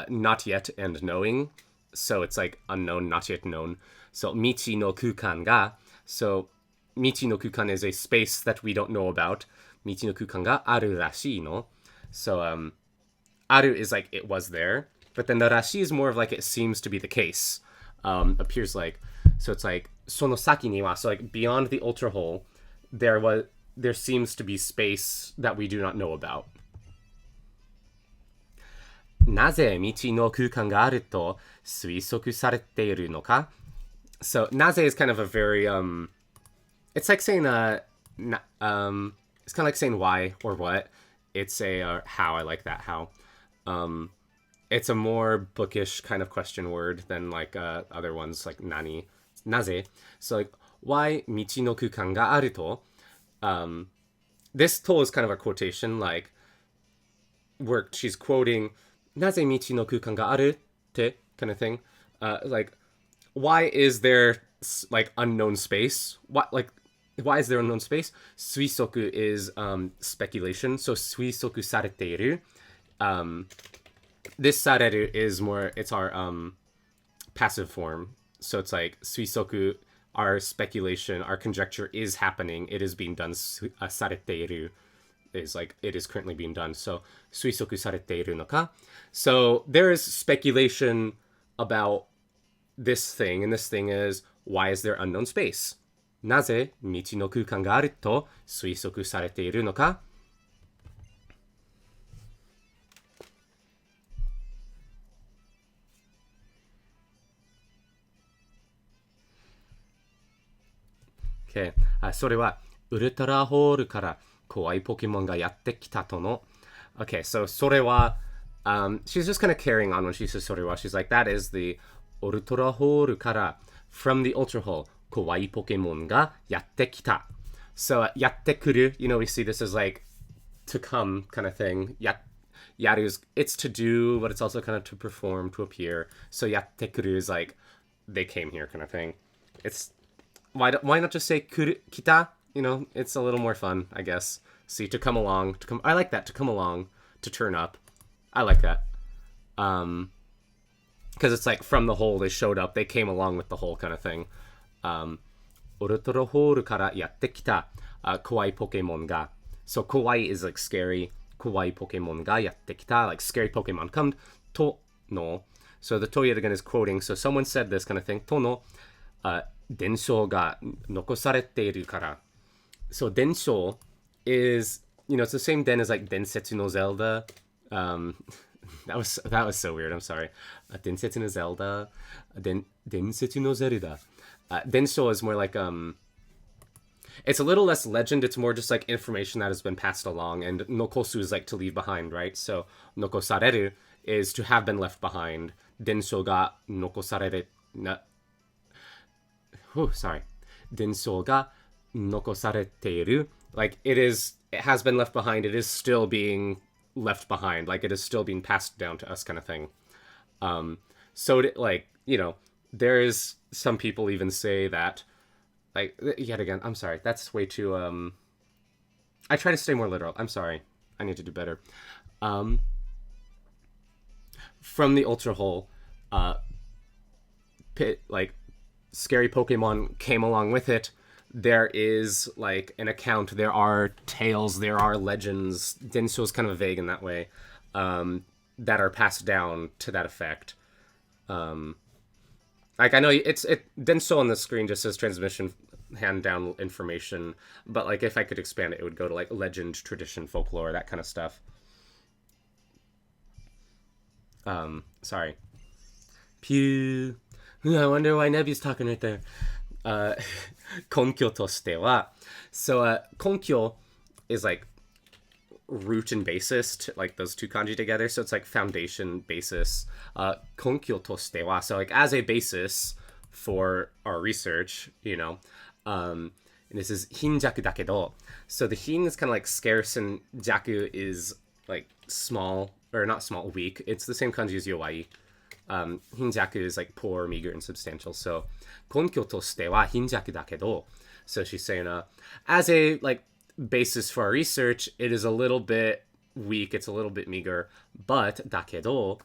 not yet and knowing. So it's like unknown, not yet known. So michi no kukan ga, so michi no kukan is a space that we don't know about. Michi no kukan ga aru rashii no. So aru is like it was there, but then the rashi is more of like it seems to be the case. Appears like, so it's like sono saki ni wa, so like beyond the ultra hole, there seems to be space that we do not know about. Naze michi no kukan ga aru to suisoku sarete iru no ka? So naze is kind of a very it's like saying it's kind of like saying why or what. It's a how. I like that how. It's a more bookish kind of question word than like other ones like nani, naze. So like why michi no kukan ga aru to. This to is kind of a quotation, like where she's quoting naze michi no kukan ga aru te kind of thing. Like why is there like unknown space? Why is there unknown space? Suisoku is speculation. So suisoku sareteiru. This sareru is more, it's our passive form. So it's like suisoku, our speculation, our conjecture is happening. It is being done. Sareteiru is like, it is currently being done. So suisoku sareteiru no ka. So there is speculation about this thing, and this thing is, why is there unknown space? Naze michi no kukan ga aru to suisoku sareteiru no ka? Okay. それはウルトラホールから怖いポケモンがやってきたとの。Okay, so それは、she's just kind of carrying on when she says それは. She's like, that is the ウルトラホールから from the ultra hole 怖いポケモンがやってきた. So やってくる, you know, we see this as like to come kind of thing. Yaru is, it's to do, but it's also kind of to perform, to appear. So やってくる is like they came here kind of thing. It's why not just say kita? You know, it's a little more fun, I guess. See, to come along, I like that, to come along, to turn up. I like that. Because it's like from the hole, they showed up, they came along with the hole kind of thing. ウルトラホールからやってきた怖いポケモンが. So 怖い is like scary. 怖いポケモンがやってきた, like scary Pokemon come to no. So the to yet again is quoting. So someone said this kind of thing. To no 伝承が残されているから. So 伝承 is, you know, it's the same den as like 伝説の Zelda. That was so weird. I'm sorry. 伝説の Zelda. 伝説の Zelda. 伝承 is more like it's a little less legend. It's more just like information that has been passed along, and nokosu is like to leave behind, right? So 残される is to have been left behind. 伝承が残されるsorry. 伝承が残されている. Like it has been left behind. It is still being left behind. Like it is still being passed down to us kind of thing. So like, you know, there is some people even say that, like, yet again, I'm sorry. That's way too, I try to stay more literal. I'm sorry. I need to do better. From the ultra hole, like, scary Pokemon came along with it. There is like an account, there are tales, there are legends. Densho is kind of vague in that way, that are passed down to that effect. Like I know Densho on the screen just says transmission, hand down information, but like if I could expand it, it would go to like legend, tradition, folklore, that kind of stuff. Sorry. Pew. I wonder why Nebby's talking right there. 根拠としては. So 根拠 is like root and basis, like those two kanji together. So it's like foundation, basis. 根拠としては. So like as a basis for our research, you know. And this is 貧弱だけど. So the hin is kind of like scarce, and jaku is like small, or not small, weak. It's the same kanji as yowai. Hinjaku is like poor, meager, and substantial. So 根拠としては貧弱だけど. So she's saying, as a like basis for our research, it is a little bit weak, it's a little bit meager, but だけど、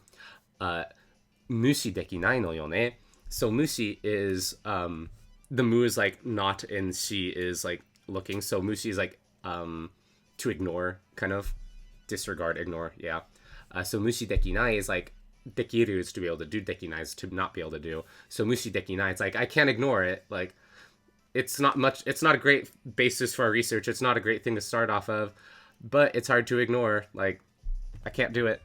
無視できないのよね. So 無視 is, the mu is like not, and she is like looking. So 無視 is like to ignore, kind of disregard, ignore, yeah. So 無視できない is like できる is to be able to do, できない is to not be able to do. So 無視できない, it's like I can't ignore it. Like it's not a great basis for our research. It's not a great thing to start off of, but it's hard to ignore. Like I can't do it.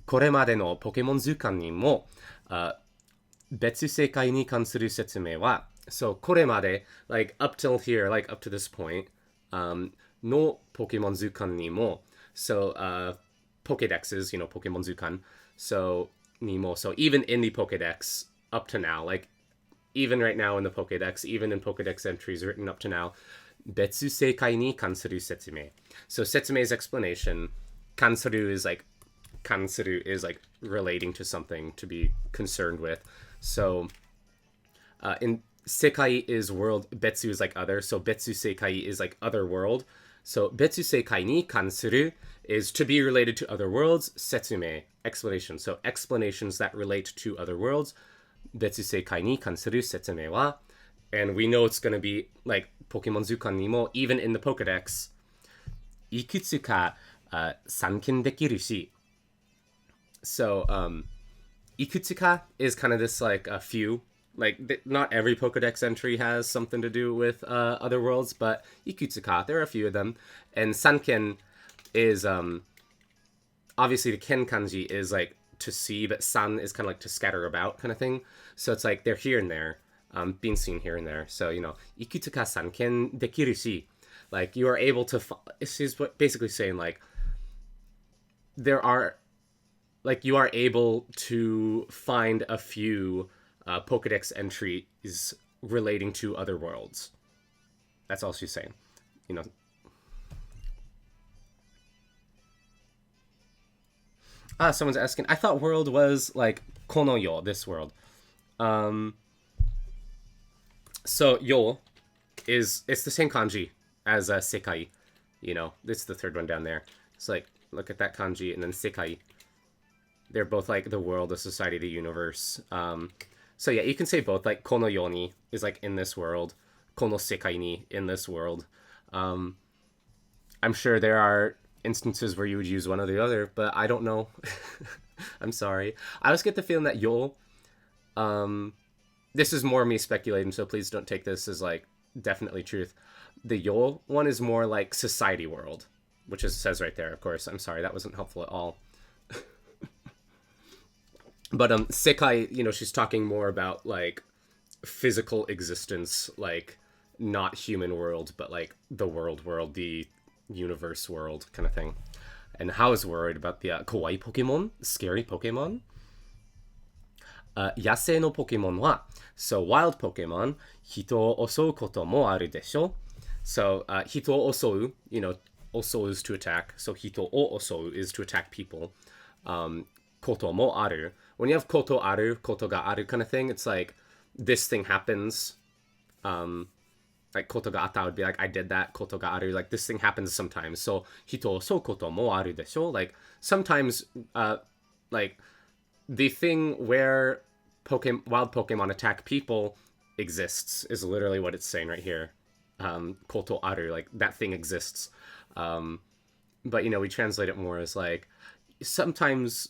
これまでのポケモン図鑑にも、別世界に関する説明は So これまで like up till here, like up to this point, のポケモン図鑑にも so Pokedexes, Pokemon Zukan. So Nemo. So even in the Pokedex up to now, like even right now in the Pokedex, even in Pokedex entries written up to now, Betsu Seikai ni kansuru setsume. So setsume's explanation, kansuru is like relating to something to be concerned with. So in Sekai is world, Betsu is like other, so Betsu Seikai is like other world. So Betsu Seikai ni kansuru is to be related to other worlds, setsume, explanation. So explanations that relate to other worlds, Betsu Seikai ni kansuru setsume wa. And we know it's going to be like Pokemon Zukan ni mo, even in the Pokedex, ikutsu ka sanken dekiru shi. So ikutsuka is kind of this like a few, like not every Pokedex entry has something to do with other worlds, but ikutsuka, there are a few of them. And sanken is obviously the ken kanji is like to see, but san is kind of like to scatter about kind of thing. So it's like they're here and there, being seen here and there. So ikutsuka sanken dekiru shi, like you are able to. She's basically saying like you are able to find a few Pokedex entries relating to other worlds. That's all she's saying. Someone's asking. I thought world was like kono yo, this world. So yo it's the same kanji as sekai. It's the third one down there. It's like look at that kanji and then sekai. They're both like the world, the society, the universe. So yeah, you can say both. Like kono yoni is like in this world, kono sekai ni in this world. I'm sure there are instances where you would use one or the other, but I don't know. I'm sorry. I always get the feeling that yo. This is more me speculating, so please don't take this as like definitely truth. The yo one is more like society world, which it says right there. Of course, I'm sorry that wasn't helpful at all. But sekai, she's talking more about like physical existence, like not human world, but like the world, the universe world kind of thing. And how is worried about the kawaii Pokemon, scary Pokemon? Yasei no Pokemon wa, so wild Pokemon, hito o osou koto mo aru desho. So hito o osou, osou is to attack. So hito o osou is to attack people. Koto mo aru. When you have koto aru, koto ga aru kind of thing, it's like this thing happens. Like koto ga ata would be like I did that. Koto ga aru, like this thing happens sometimes. So hito so koto mo aru desho. Like sometimes, like the thing where wild Pokemon attack people exists is literally what it's saying right here. Koto aru, like that thing exists. But we translate it more as like sometimes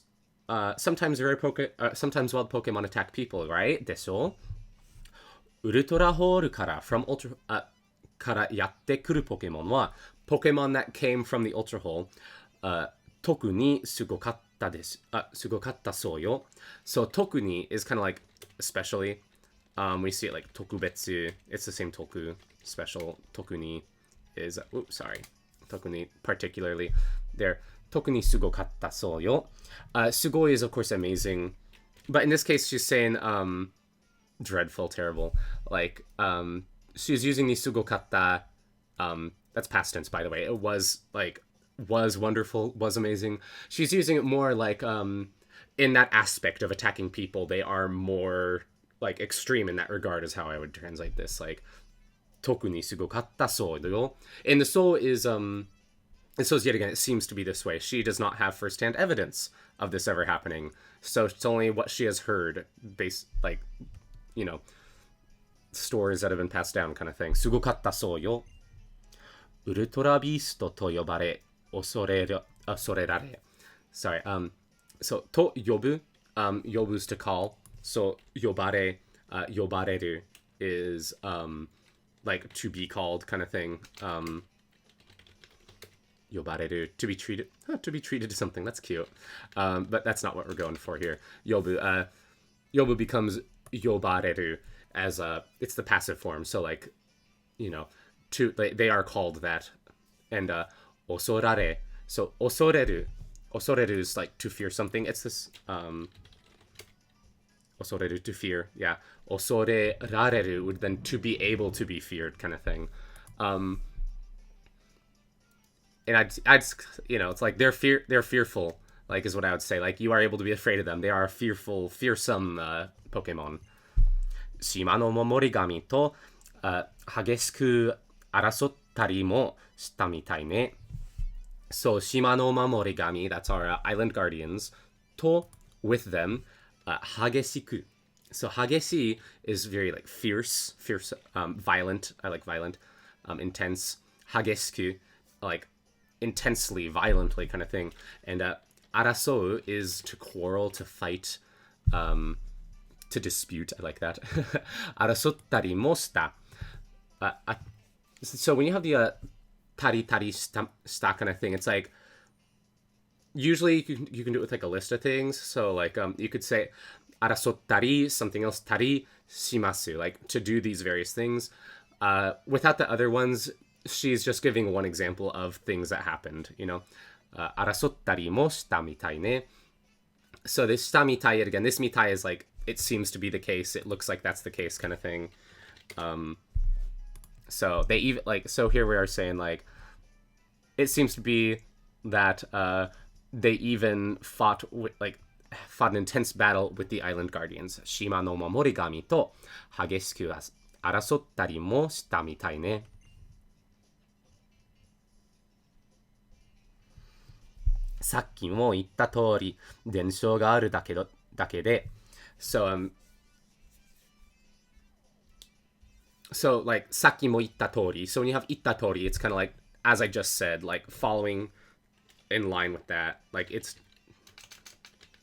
sometimes wild Pokemon attack people, right? Desho. Ultra Hole kara from Ultra kara yatte kuru Pokemon wa Pokemon that came from the Ultra Hole. Toku ni sugokatta desu. Sugokatta so yo. So toku ni is kind of like especially. We see it like tokubetsu. It's the same toku. Special toku ni is. Oops, sorry. Toku ni particularly there. Toku ni sugokatta so yo. Sugoi is of course amazing, but in this case she's saying dreadful, terrible. Like she's using the sugokatta. That's past tense, by the way. It was wonderful, was amazing. She's using it more like in that aspect of attacking people. They are more like extreme in that regard, is how I would translate this. Like toku ni sugokatta so yo. And the so is and so yet again, it seems to be this way. She does not have firsthand evidence of this ever happening. So it's only what she has heard, based like, stories that have been passed down kind of thing. Sugokatta so yo. Ultra Beast to yobare osorerare. Sorry. So to yobu, yobu's to call. So yobare, yobareru is like to be called kind of thing. Yobareru, to be treated to something. That's cute. But that's not what we're going for here. Yobu becomes yobareru. as it's the passive form. So like, to they are called that. And osorare. So osoreru is like to fear something. It's this osoreru, to fear. Yeah. Osorerareru would then to be able to be feared kind of thing. And I'd it's like they're fearful, like is what I would say. Like you are able to be afraid of them. They are fearsome Pokemon. Shima no momorigami to hageshiku arasottari mo shita mitai ne. So Shima no momorigami, that's our island guardians. To, with them, hageshiku. So hageshi is very like fierce, violent. I like violent, intense. Hageshiku, like intensely, violently kind of thing. And arasou is to quarrel, to fight, to dispute. I like that. Arasottari mo shita. So when you have the tari shita kind of thing, it's like usually you can do it with like a list of things. So like you could say arasottari, something else, tari shimasu, like to do these various things. Without the other ones, she's just giving one example of things that happened, arasottari mo shita mitai ne. So this shita mitai, again, this mitai is like, it seems to be the case, it looks like that's the case kind of thing. So they even like, so here we are saying like, it seems to be that they even fought an intense battle with the island guardians. Shima no momorigami to hageshiku arasottari mo shita mitai ne. Sakki mo itta tori, denshou ga aru dake de. So like Saki mo ittatori. So when you have ittatori, it's kind of like, as I just said, like following in line with that. Like it's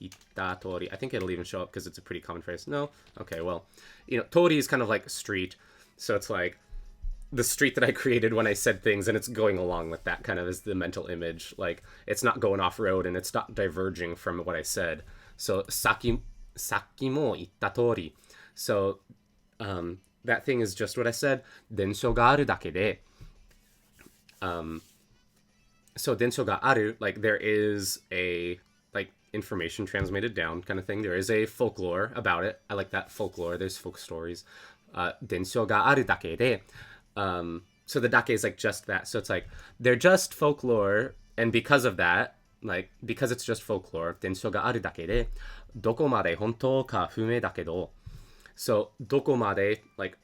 ittatori. I think it'll even show up because it's a pretty common phrase. No? Okay, well, tori is kind of like street. So it's like the street that I created when I said things, and it's going along with that kind of as the mental image. Like it's not going off road and it's not diverging from what I said. So Saki mo ittatori. So that thing is just what I said. Denshou ga aru dake de. So denshou ga aru, like there is a like information transmitted down kind of thing. There is a folklore about it. I like that, folklore. There's folk stories. Denshou ga aru dake de. So the dake is like just that. So it's like they're just folklore, and because of that, like because it's just folklore, denshou ga aru dake de, doko made hontou ka fume dakedo. So doko made, like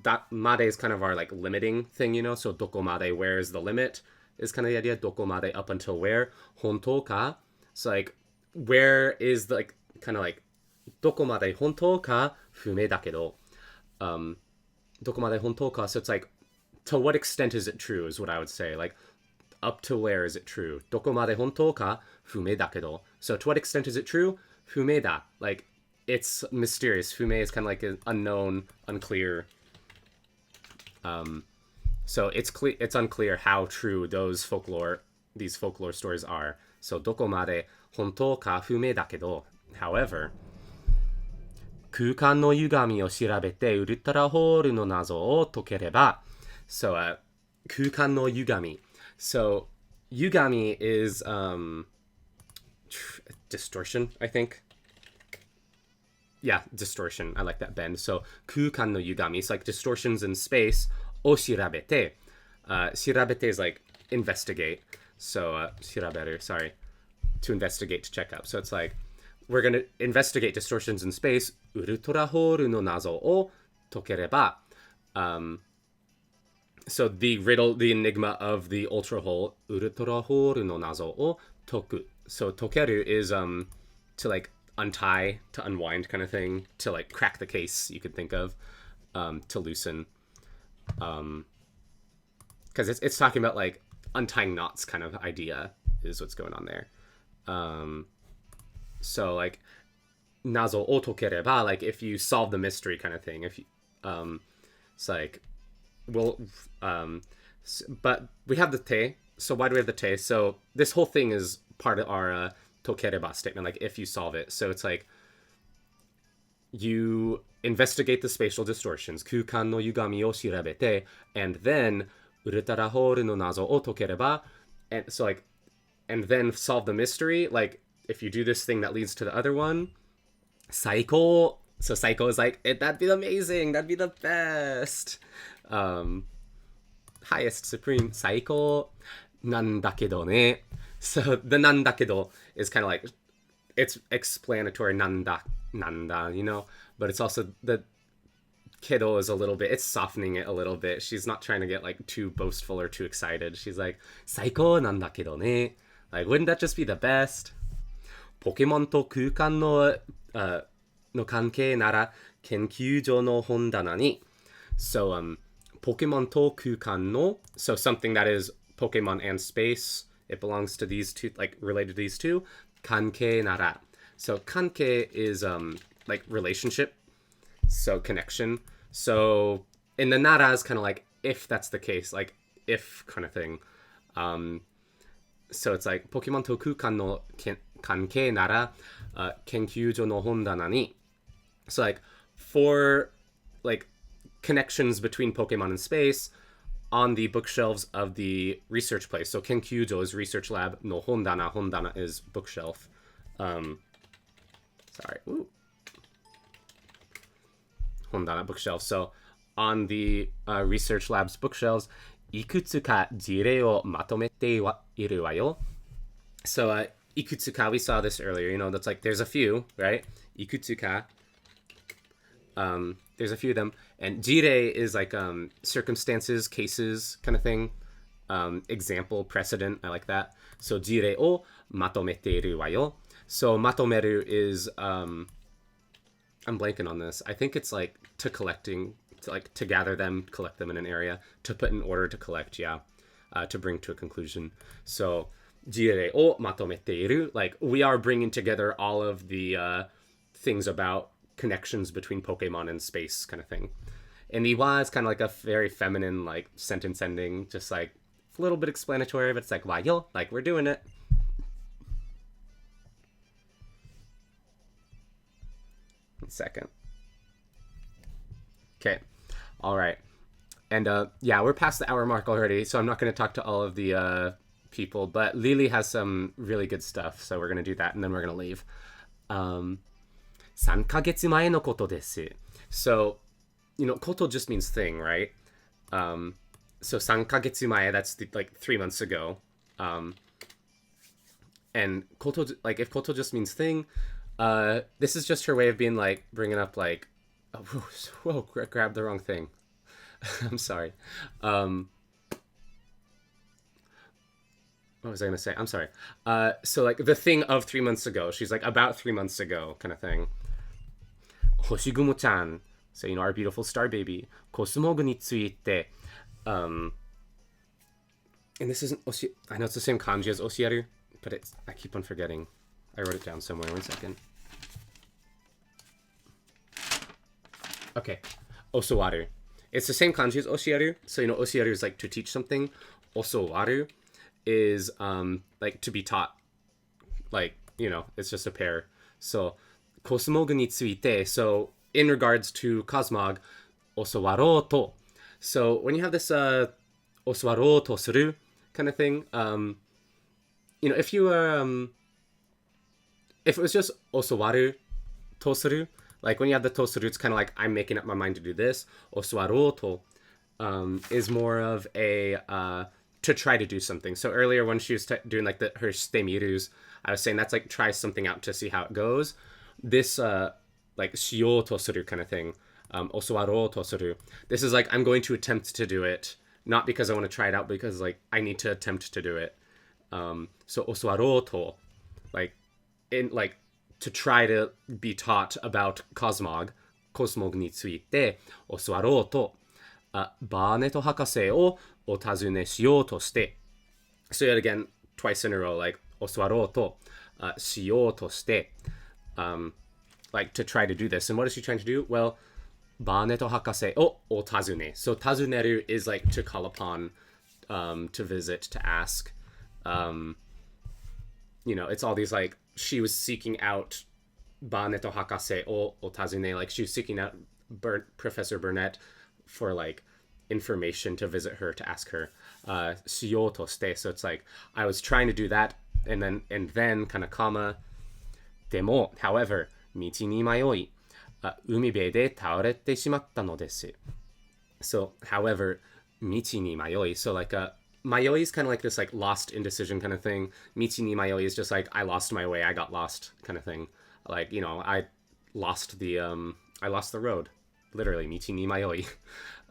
that made is kind of our like limiting thing, So doko made, where is the limit, is kind of the idea. Doko made, up until where. Hontou ka, so like where is the like kind of like doko made hontou ka fume dakedo. Doko made hontou ka, so it's like to what extent is it true is what I would say. Like up to where is it true? Doko made hontou ka fume dakedo. So to what extent is it true? Fume da, like it's mysterious. Fume is kind of like an unknown, unclear. So it's unclear how true these folklore stories are. So doko made hontou ka fume dakedo. However, 空間の歪みを調べてウルトラホールの謎を解ければ。So, 空間の歪み. So, yugami is distortion, I think. Yeah, distortion. I like that bend. So, 空間の歪み. It's like distortions in space. を調べて. 調べて is like investigate. So, 調べる, sorry. To investigate, to check up. So, it's like, we're going to investigate distortions in space. ウルトラホールの謎を解ければ. So the riddle, the enigma of the ultra hole, ウルトラホールの謎を解く. So tokeru is to like untie, to unwind kind of thing, to like crack the case, you could think of, to loosen. Because it's talking about like untying knots kind of idea is what's going on there. So like nazo o tokereba, like if you solve the mystery kind of thing. If you, it's like, well, but we have the te. So why do we have the te? So this whole thing is part of our tokereba statement. Like if you solve it. So it's like you investigate the spatial distortions, 空間の歪みを調べて, and then ウルトラホールの謎を解ければ, and so like, and then solve the mystery. Like, if you do this thing that leads to the other one, 最高. So 最高 is like, that'd be amazing, that'd be the best. Highest, supreme, 最高なんだけどね. So the なんだけど is kind of like, it's explanatory, なんだ, you know, but it's also the kiddo is a little bit, it's softening it a little bit. She's not trying to get like too boastful or too excited. She's like, 最高なんだけどね. Like, wouldn't that just be the best? ポケモンと空間の、の関係なら研究所の本棚に. So, Pokemon to kukan no. So something that is Pokemon and space. It belongs to these two, like related to these two. Kankei nara. So kankei is like relationship. So connection. So in the nara is kind of like if that's the case, like if kind of thing. So it's like Pokemon to kukan no kankei nara kenkyūjō no hondana ni. So like for like connections between Pokemon and space on the bookshelves of the research place. So kenkyūjō is research lab, no hondana, hondana is bookshelf. Sorry. Ooh. Hondana, bookshelf. So on the research lab's bookshelves, いくつか事例をまとめているわよ. So いくつか, we saw this earlier, you know, that's like there's a few, right? いくつか. There's a few of them. And jire is like circumstances, cases kind of thing. Example, precedent. I like that. So jire o matometeru wa yo. So matomeru is I'm blanking on this. I think it's like to collecting, to gather them, collect them in an area, to put in order, to collect, yeah. To bring to a conclusion. So jire o matometeru, like we are bringing together all of the things about connections between Pokemon and space kind of thing. And Iwa is kind of like a very feminine like sentence ending, just like a little bit explanatory, but it's like wayo, like we're doing it. One second. Okay. All right. And yeah, we're past the hour mark already, so I'm not going to talk to all of the people, but Lillie has some really good stuff, so we're going to do that and then we're going to leave. 3ヶ月前のことです. So, you know, koto just means thing, right? So 3ヶ月前, that's like 3 months ago. And koto, like if koto just means thing, this is just her way of being like, bringing up like, oh, whoa, grabbed the wrong thing. I'm sorry. What was I going to say? I'm sorry. So like the thing of 3 months ago, she's like about 3 months ago kind of thing. Hoshigumo-chan, so you know, our beautiful star baby. Kosumogu ni tsuite. And this isn't I know it's the same kanji as osieru, but I keep on forgetting. I wrote it down somewhere. 1 second. Okay. Osowaru. It's the same kanji as osieru. So you know, osieru is like to teach something. Osowaru is like to be taught. Like, you know, it's just a pair. So Kosumogu ni tsuite. So in regards to Cosmog, osowaroto. So when you have this osowaroto suru kind of thing, you know, if you if it was just osowaru to suru, like when you have the to suru, it's kind of like I'm making up my mind to do this. Osowaroto is more of a to try to do something. So earlier when she was doing like her stemirus, I was saying that's like try something out to see how it goes. This like shio to suru kind of thing, osowaro to suru. This is like I'm going to attempt to do it, not because I want to try it out, because like I need to attempt to do it. So osowaro to, like in like to try to be taught about Cosmog, Cosmog ni tsuite, osowaro to, Barneto hakase o otazune shiyou to shite. So yet again, twice in a row, like osowaro to, shiyou to shite. Like to try to do this. And what is she trying to do? Well, Barneto hakase o otazune. So tazuneru is like to call upon, to visit, to ask. You know, it's all these like she was seeking out Baneto Hakase o otazune, like she was seeking out Professor Burnett for like information to visit her, to ask her. Shiyo to ste, so it's like I was trying to do that, and then kind of comma. Demo, however, michi ni mayoi, umibe de taorete shimatta no desu. So, however, michi ni mayoi. So like mayoi is kind of like this like lost indecision kind of thing. Michi ni mayoi is just like I lost my way, I got lost kind of thing. Like, you know, I lost the road. Literally, michi ni mayoi.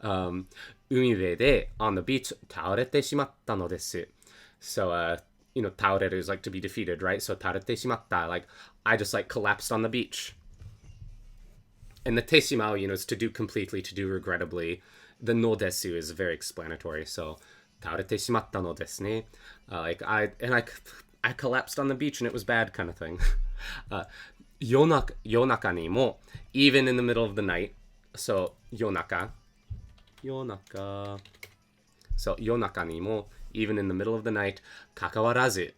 Umibe de, on the beach, taorete shimatta no desu. So you know, taoreru is like to be defeated, right? So taorete shimatta, like I just like collapsed on the beach. And the teshimao, you know, is to do completely, to do regrettably. The no desu is very explanatory. So taorete shimatta no desu ne. Like I collapsed on the beach and it was bad kind of thing. Yonaka ni mo, even in the middle of the night. So yonaka. So yonaka ni mo, even in the middle of the night. Kakawarazu.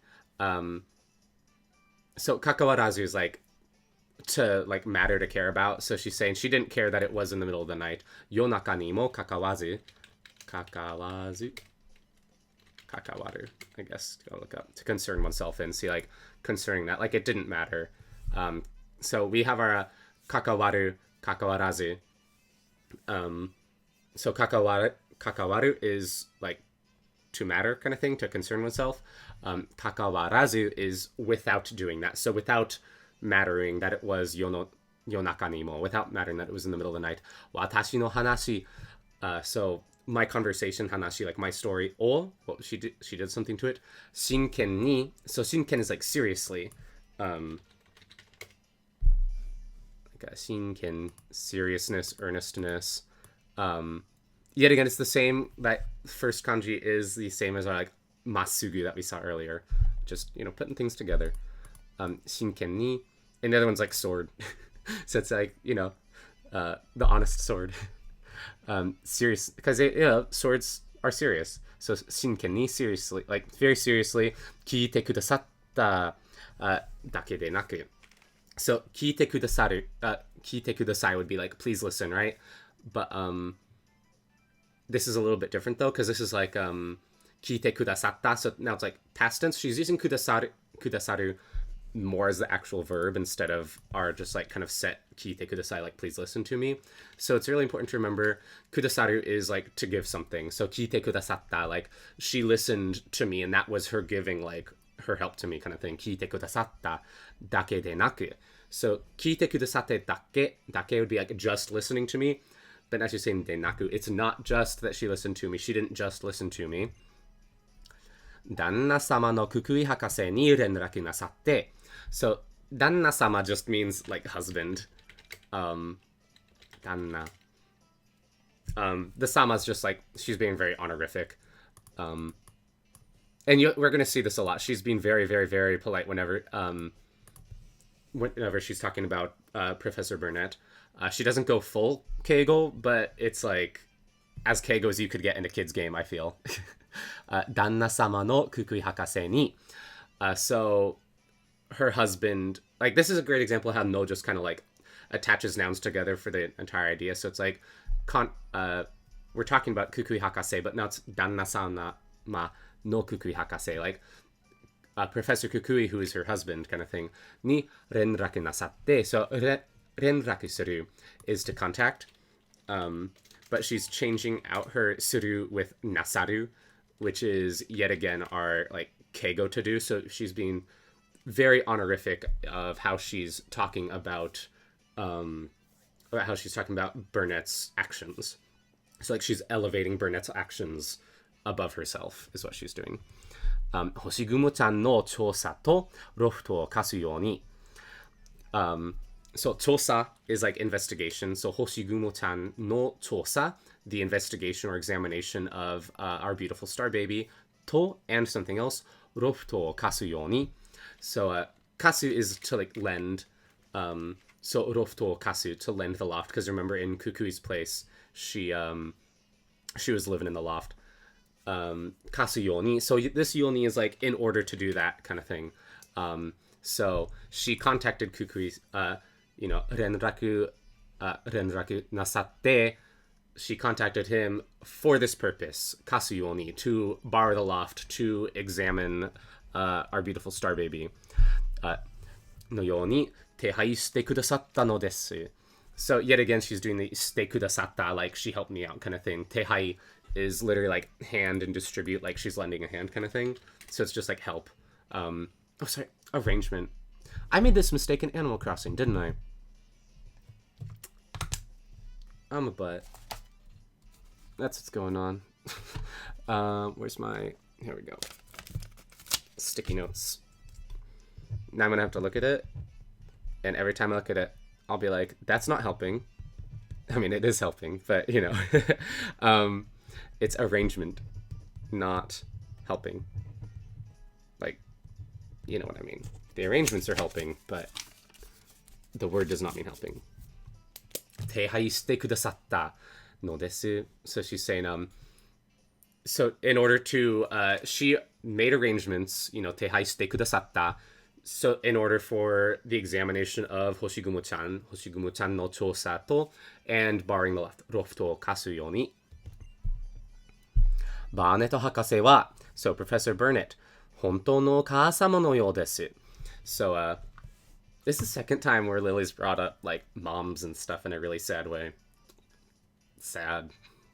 So kakawarazu is like to like matter, to care about. So she's saying she didn't care that it was in the middle of the night. Yonaka ni mo kakawaru, I guess, to go look up, to concern oneself and see like concerning that, like it didn't matter. So we have our kakawaru, kakawarazu. So kakawaru is like to matter kind of thing, to concern oneself. Kakawarazu is without doing that. So without mattering that it was yonaka ni mo, without mattering that it was in the middle of the night. Watashi no hanashi. So my conversation, hanashi, like my story. Well, she did something to it. Shinken ni. So shinken is like seriously. Shinken, seriousness, earnestness. Yet again, it's the same. That first kanji is the same as our like masugu that we saw earlier. Just, you know, putting things together. Shinken ni. And the other one's like sword. So it's like, you know, the honest sword. Serious, because you know, swords are serious. So shinken ni, seriously, like very seriously. Kiite kudasatta dake de naku. So kiite kudasai would be like please listen, right? But this is a little bit different though, because this is like kiite kudasatta. So now it's like past tense. She's using kudasaru more as the actual verb instead of our just like kind of set kiite kudasai, like please listen to me. So it's really important to remember kudasaru is like to give something. So kiite kudasatta, like she listened to me, and that was her giving like her help to me kind of thing. Kiite kudasatta dake de naku. So kiite kudasatte dake would be like just listening to me. But as you're saying de naku, it's not just that she listened to me. She didn't just listen to me. Danna-sama no kukui hakase ni renraku nasatte. So danna-sama just means like husband. Danna. The sama's just like she's being very honorific. And we're gonna see this a lot. She's being very, very, very polite whenever she's talking about Professor Burnett. She doesn't go full keigo, but it's like as keigo as you could get in a kid's game, I feel. Danna-sama no kukui hakase ni. So her husband, like this is a great example of how no just kind of like attaches nouns together for the entire idea. So it's like we're talking about kukui hakase, but now it's danna-sama no kukui hakase, like Professor Kukui, who is her husband kind of thing, ni renraku nasatte. So renraku suru is to contact, but she's changing out her suru with nasaru, which is yet again our like keigo to do. So she's being very honorific of how she's talking about Burnett's actions. So like she's elevating Burnett's actions above herself is what she's doing. Hoshigumo-chan no chosa to rofuto o kasu you ni. So chosa is like investigation. So Hoshigumo-chan no chosa, the investigation or examination of our beautiful star baby. To, and something else. Rofuto o kasu you ni. So kasu is to like lend. So rofuto o kasu, to lend the loft. Because remember in Kukui's place, she was living in the loft. Kasu you ni. So this you ni is like in order to do that kind of thing. So she contacted Kukui, renraku nasatte. She contacted him for this purpose, kasuyoni, to borrow the loft to examine our beautiful star baby. のように手配してくださったのです。So yet again, she's doing the してくださった, like she helped me out kind of thing. 手配 is literally like hand and distribute, like she's lending a hand kind of thing. So it's just like help. Arrangement. I made this mistake in Animal Crossing, didn't I? I'm a butt. That's what's going on. Where's my... Here we go. Sticky notes. Now I'm going to have to look at it. And every time I look at it, I'll be like, that's not helping. I mean, it is helping, but, you know. It's arrangement, not helping. Like, you know what I mean. The arrangements are helping, but the word does not mean helping. 手配してくださったのです. So she's saying, so in order to, she made arrangements, 手配してくださった. So in order for the examination of Hoshigumo-chan no 調査と and barring the loft を貸すように. バーネット博士は so Professor Burnett 本当のお母様のようです. So this is the second time where Lily's brought up like moms and stuff in a really sad way. Sad.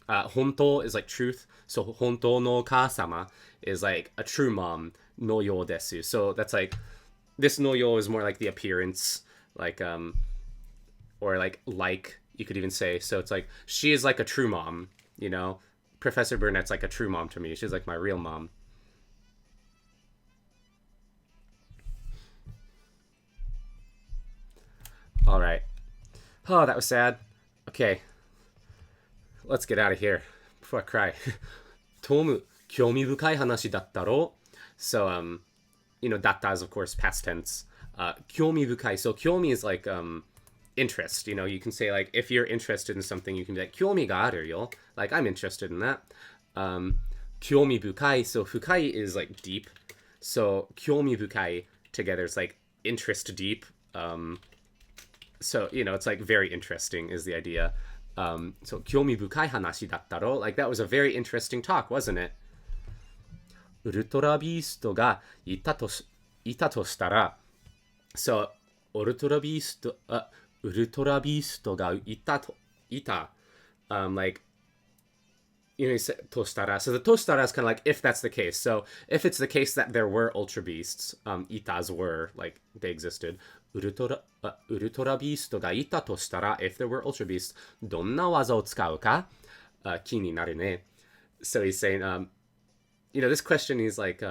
本当 is like truth. So 本当のお母様 is like a true mom のようです. So that's like this no yo is more like the appearance, like or like you could even say. So it's like she is like a true mom, you know. Professor Burnett's like a true mom to me. She's like my real mom. All right. Oh, that was sad. Okay. Let's get out of here before I cry. トム、興味深い話だったろ? So, datta is of course past tense. 興味深い. So, 興味 is like interest. You can say like if you're interested in something, you can be like 興味があるよ. Like I'm interested in that. 興味深い. So, 深い is like deep. So, 興味深い together is like interest deep. So, it's like very interesting is the idea. So, 興味深い話だったろ? Like that was a very interesting talk, wasn't it? ウルトラビーストがいたとしたら So ウルトラビーストがいた like you said としたら So the としたら is kind of like if that's the case. So if it's the case that there were ultra beasts, itas were like they existed. ウルトラビーストがいたとしたら if there were ultra beasts どんな技を使うか気になるね. So he's saying this question is like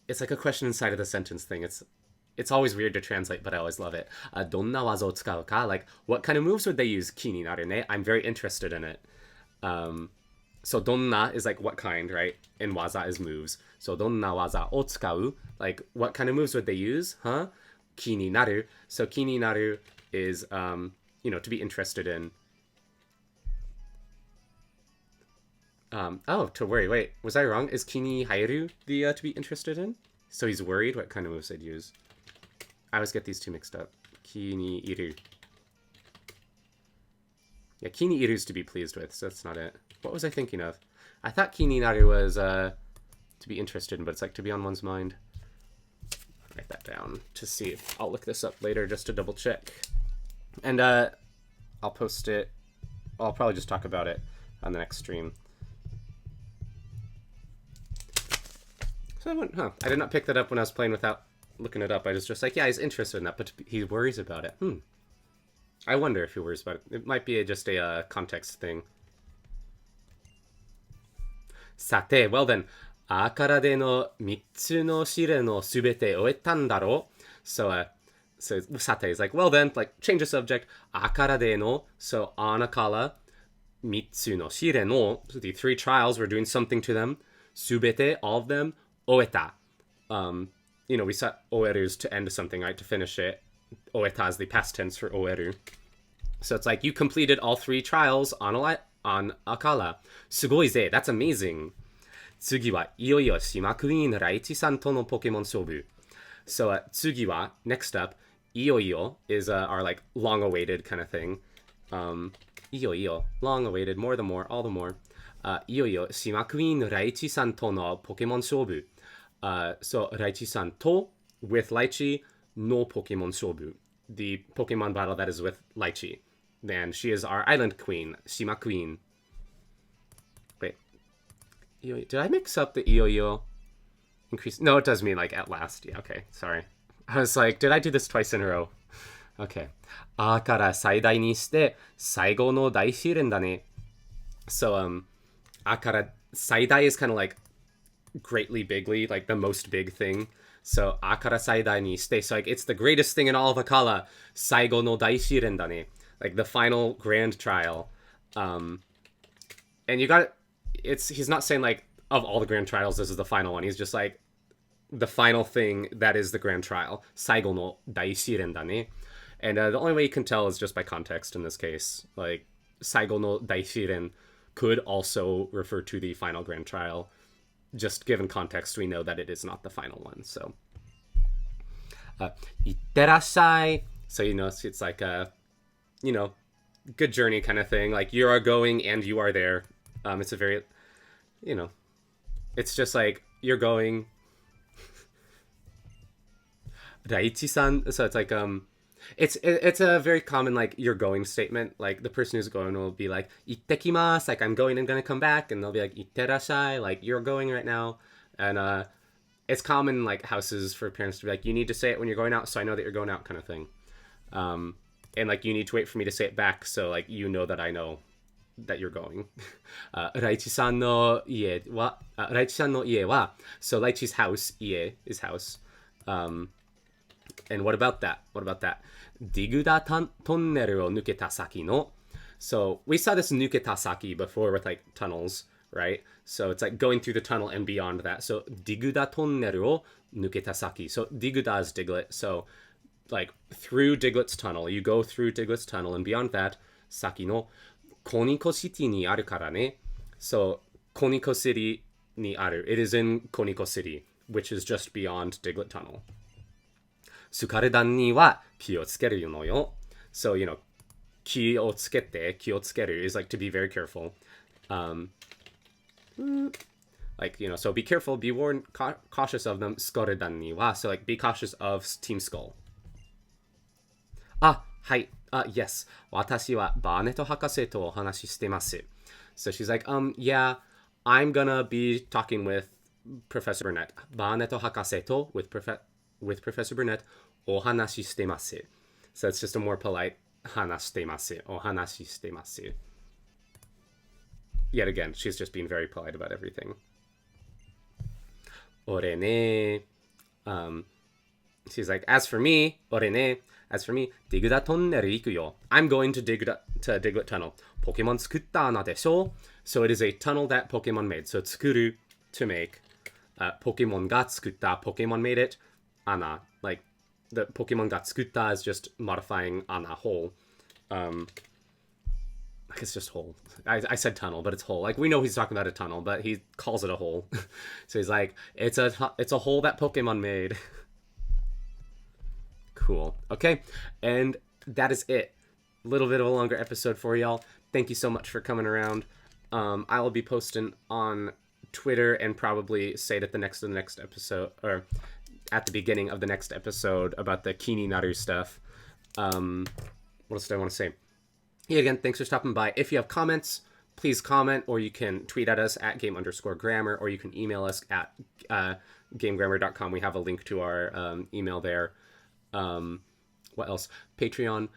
it's like a question inside of the sentence thing. It's always weird to translate, but I always love it. どんな技を使うか Like what kind of moves would they use? 気になるね. I'm very interested in it. So どんな is like what kind, right? And 技 is moves. So どんな技を使う Like what kind of moves would they use? Huh? 気になる. So 気になる is to be interested in. To worry. Wait, was I wrong? Is kini hairu the to be interested in? So he's worried what kind of moves I'd use. I always get these two mixed up. Kini iru. Yeah, kini iru is to be pleased with, so that's not it. What was I thinking of? I thought kini naru was to be interested in, but it's like to be on one's mind. Write that down to see. I'll look this up later just to double check. And I'll post it. I'll probably just talk about it on the next stream. So I did not pick that up when I was playing without looking it up. I was just like, yeah, he's interested in that, but he worries about it. I wonder if he worries about it. It might be just a context thing. さて, well then, あからでの3つの試練をすべて終えたんだろ? So sate is like, well then, like, change the subject. あからでの, so on akala, 3つの試練を, so the 3 trials, we're doing something to them. すべて, all of them. Oeta. We set oerus to end something, right? To finish it. Oeta is the past tense for oeru. So it's like you completed all 3 trials on Akala. Sugoi ze. That's amazing. 次はいよいよ島クイーンライチさんとのポケモン勝負。So, 次は next up, いよいよ is our like long awaited kind of thing. いよいよ long awaited, more the more, all the more. いよいよ島クイーンライチさんとのポケモン勝負。So, ライチさんと with Lychee no Pokemon Shobu, the Pokemon battle that is with Lychee. And she is our island queen, Shima Queen. Wait. Did I mix up the Ioyo increase? No, it does mean like at last. Yeah, okay. Sorry. I was like, did I do this twice in a row? Okay. あから最大にして最後の大試練だね. So, あから最大 is kind of like greatly bigly, like the most big thing. So, あから最大にして, so like it's the greatest thing in all of Akala. 最後の大試練だね. Like the final grand trial. And you got he's not saying like of all the grand trials, this is the final one. He's just like the final thing that is the grand trial. 最後の大試練だね. And the only way you can tell is just by context in this case. Like, 最後の大試練 could also refer to the final grand trial. Just given context, we know that it is not the final one. So, いってらっしゃい. So, you know, it's like a, you know, good journey kind of thing. Like, you are going and you are there. It's a very, you know, it's just like, you're going. Raichi-san, so it's like, it's a very common like you're going statement. Like the person who's going will be like ittekimasu, like I'm going and gonna come back, and they'll be like itterashai, like you're going right now. And it's common in like houses for parents to be like, you need to say it when you're going out so I know that you're going out kind of thing. And like you need to wait for me to say it back so like you know that I know that you're going. Raichi-san no ie wa Raichi-san no ie wa, so Raichi's house, ie is house. And what about that? What about that? Diguda tonnel o nuketa saki no. So we saw this nuketa saki before with like tunnels, right? So it's like going through the tunnel and beyond that. So Diguda tonnel o nuketa saki. So Diguda is Diglett. So like through Diglett's tunnel, you go through Diglett's tunnel, and beyond that, saki no Koniko City ni aru kara ne. So Koniko City ni aru. It is in Koniko City, which is just beyond Diglett Tunnel. Sukaredan ni wa ki o tsukeru no yo. So, you know, ki o tsukeru is like to be very careful. Like, you know, so be careful, be warned, cautious of them. Sukaredan ni wa, so like be cautious of Team Skull. Hai. Yes. Watashi wa Barneto Hakase to ohanashi shitemasu. So she's like, yeah, I'm gonna be talking with Professor Burnett. Barneto Hakase to with Professor Burnett, ohanashi shitemasu. So it's just a more polite hanashitemasu, ohanashi shitemasu. Yet again, she's just being very polite about everything. Ore ne. She's like, as for me, Diguda tonnel iku yo. I'm going to Diglett Tunnel. Pokemon tsukutta ana desho. So it is a tunnel that Pokemon made. So tsukuru, to make. Pokemon ga tsukutta, Pokemon made it. Ana, like the Pokemon ga tsukutta is just modifying ana, hole. I guess just hole. I said tunnel, but it's hole. Like we know he's talking about a tunnel, but he calls it a hole. So he's like, it's a hole that Pokemon made. Cool. Okay, and that is it. A little bit of a longer episode for y'all. Thank you so much for coming around. I will be posting on Twitter and probably say it at the next episode, or at the beginning of the next episode about the Kini Naru stuff. What else do I want to say? Yeah, again, thanks for stopping by. If you have comments, please comment, or you can tweet at us at game_grammar, or you can email us at gamegrammar.com. We have a link to our email there. What else? Patreon.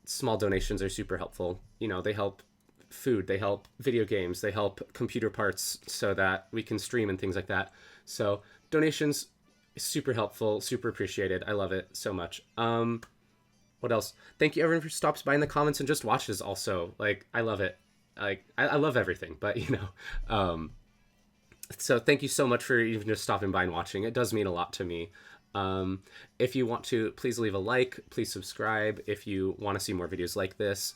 Small donations are super helpful. You know, they help food, they help video games, they help computer parts so that we can stream and things like that. So donations, super helpful, super appreciated. I love it so much. What else? Thank you everyone who stops by in the comments and just watches also. Like, I love it. Like, I love everything, but you know, so thank you so much for even just stopping by and watching. It does mean a lot to me. If you want to, please leave a like, please subscribe if you want to see more videos like this.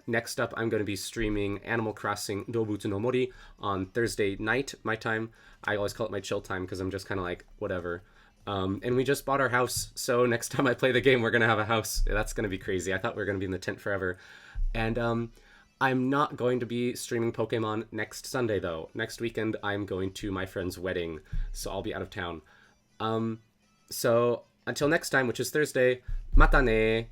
Next up, I'm going to be streaming Animal Crossing Dobutsu no Mori on Thursday night, my time. I always call it my chill time because I'm just kind of like, whatever. And we just bought our house, so next time I play the game, we're gonna have a house. That's gonna be crazy. I thought we were gonna be in the tent forever. And I'm not going to be streaming Pokemon next Sunday, though. Next weekend, I'm going to my friend's wedding, so I'll be out of town. So until next time, which is Thursday, mata ne!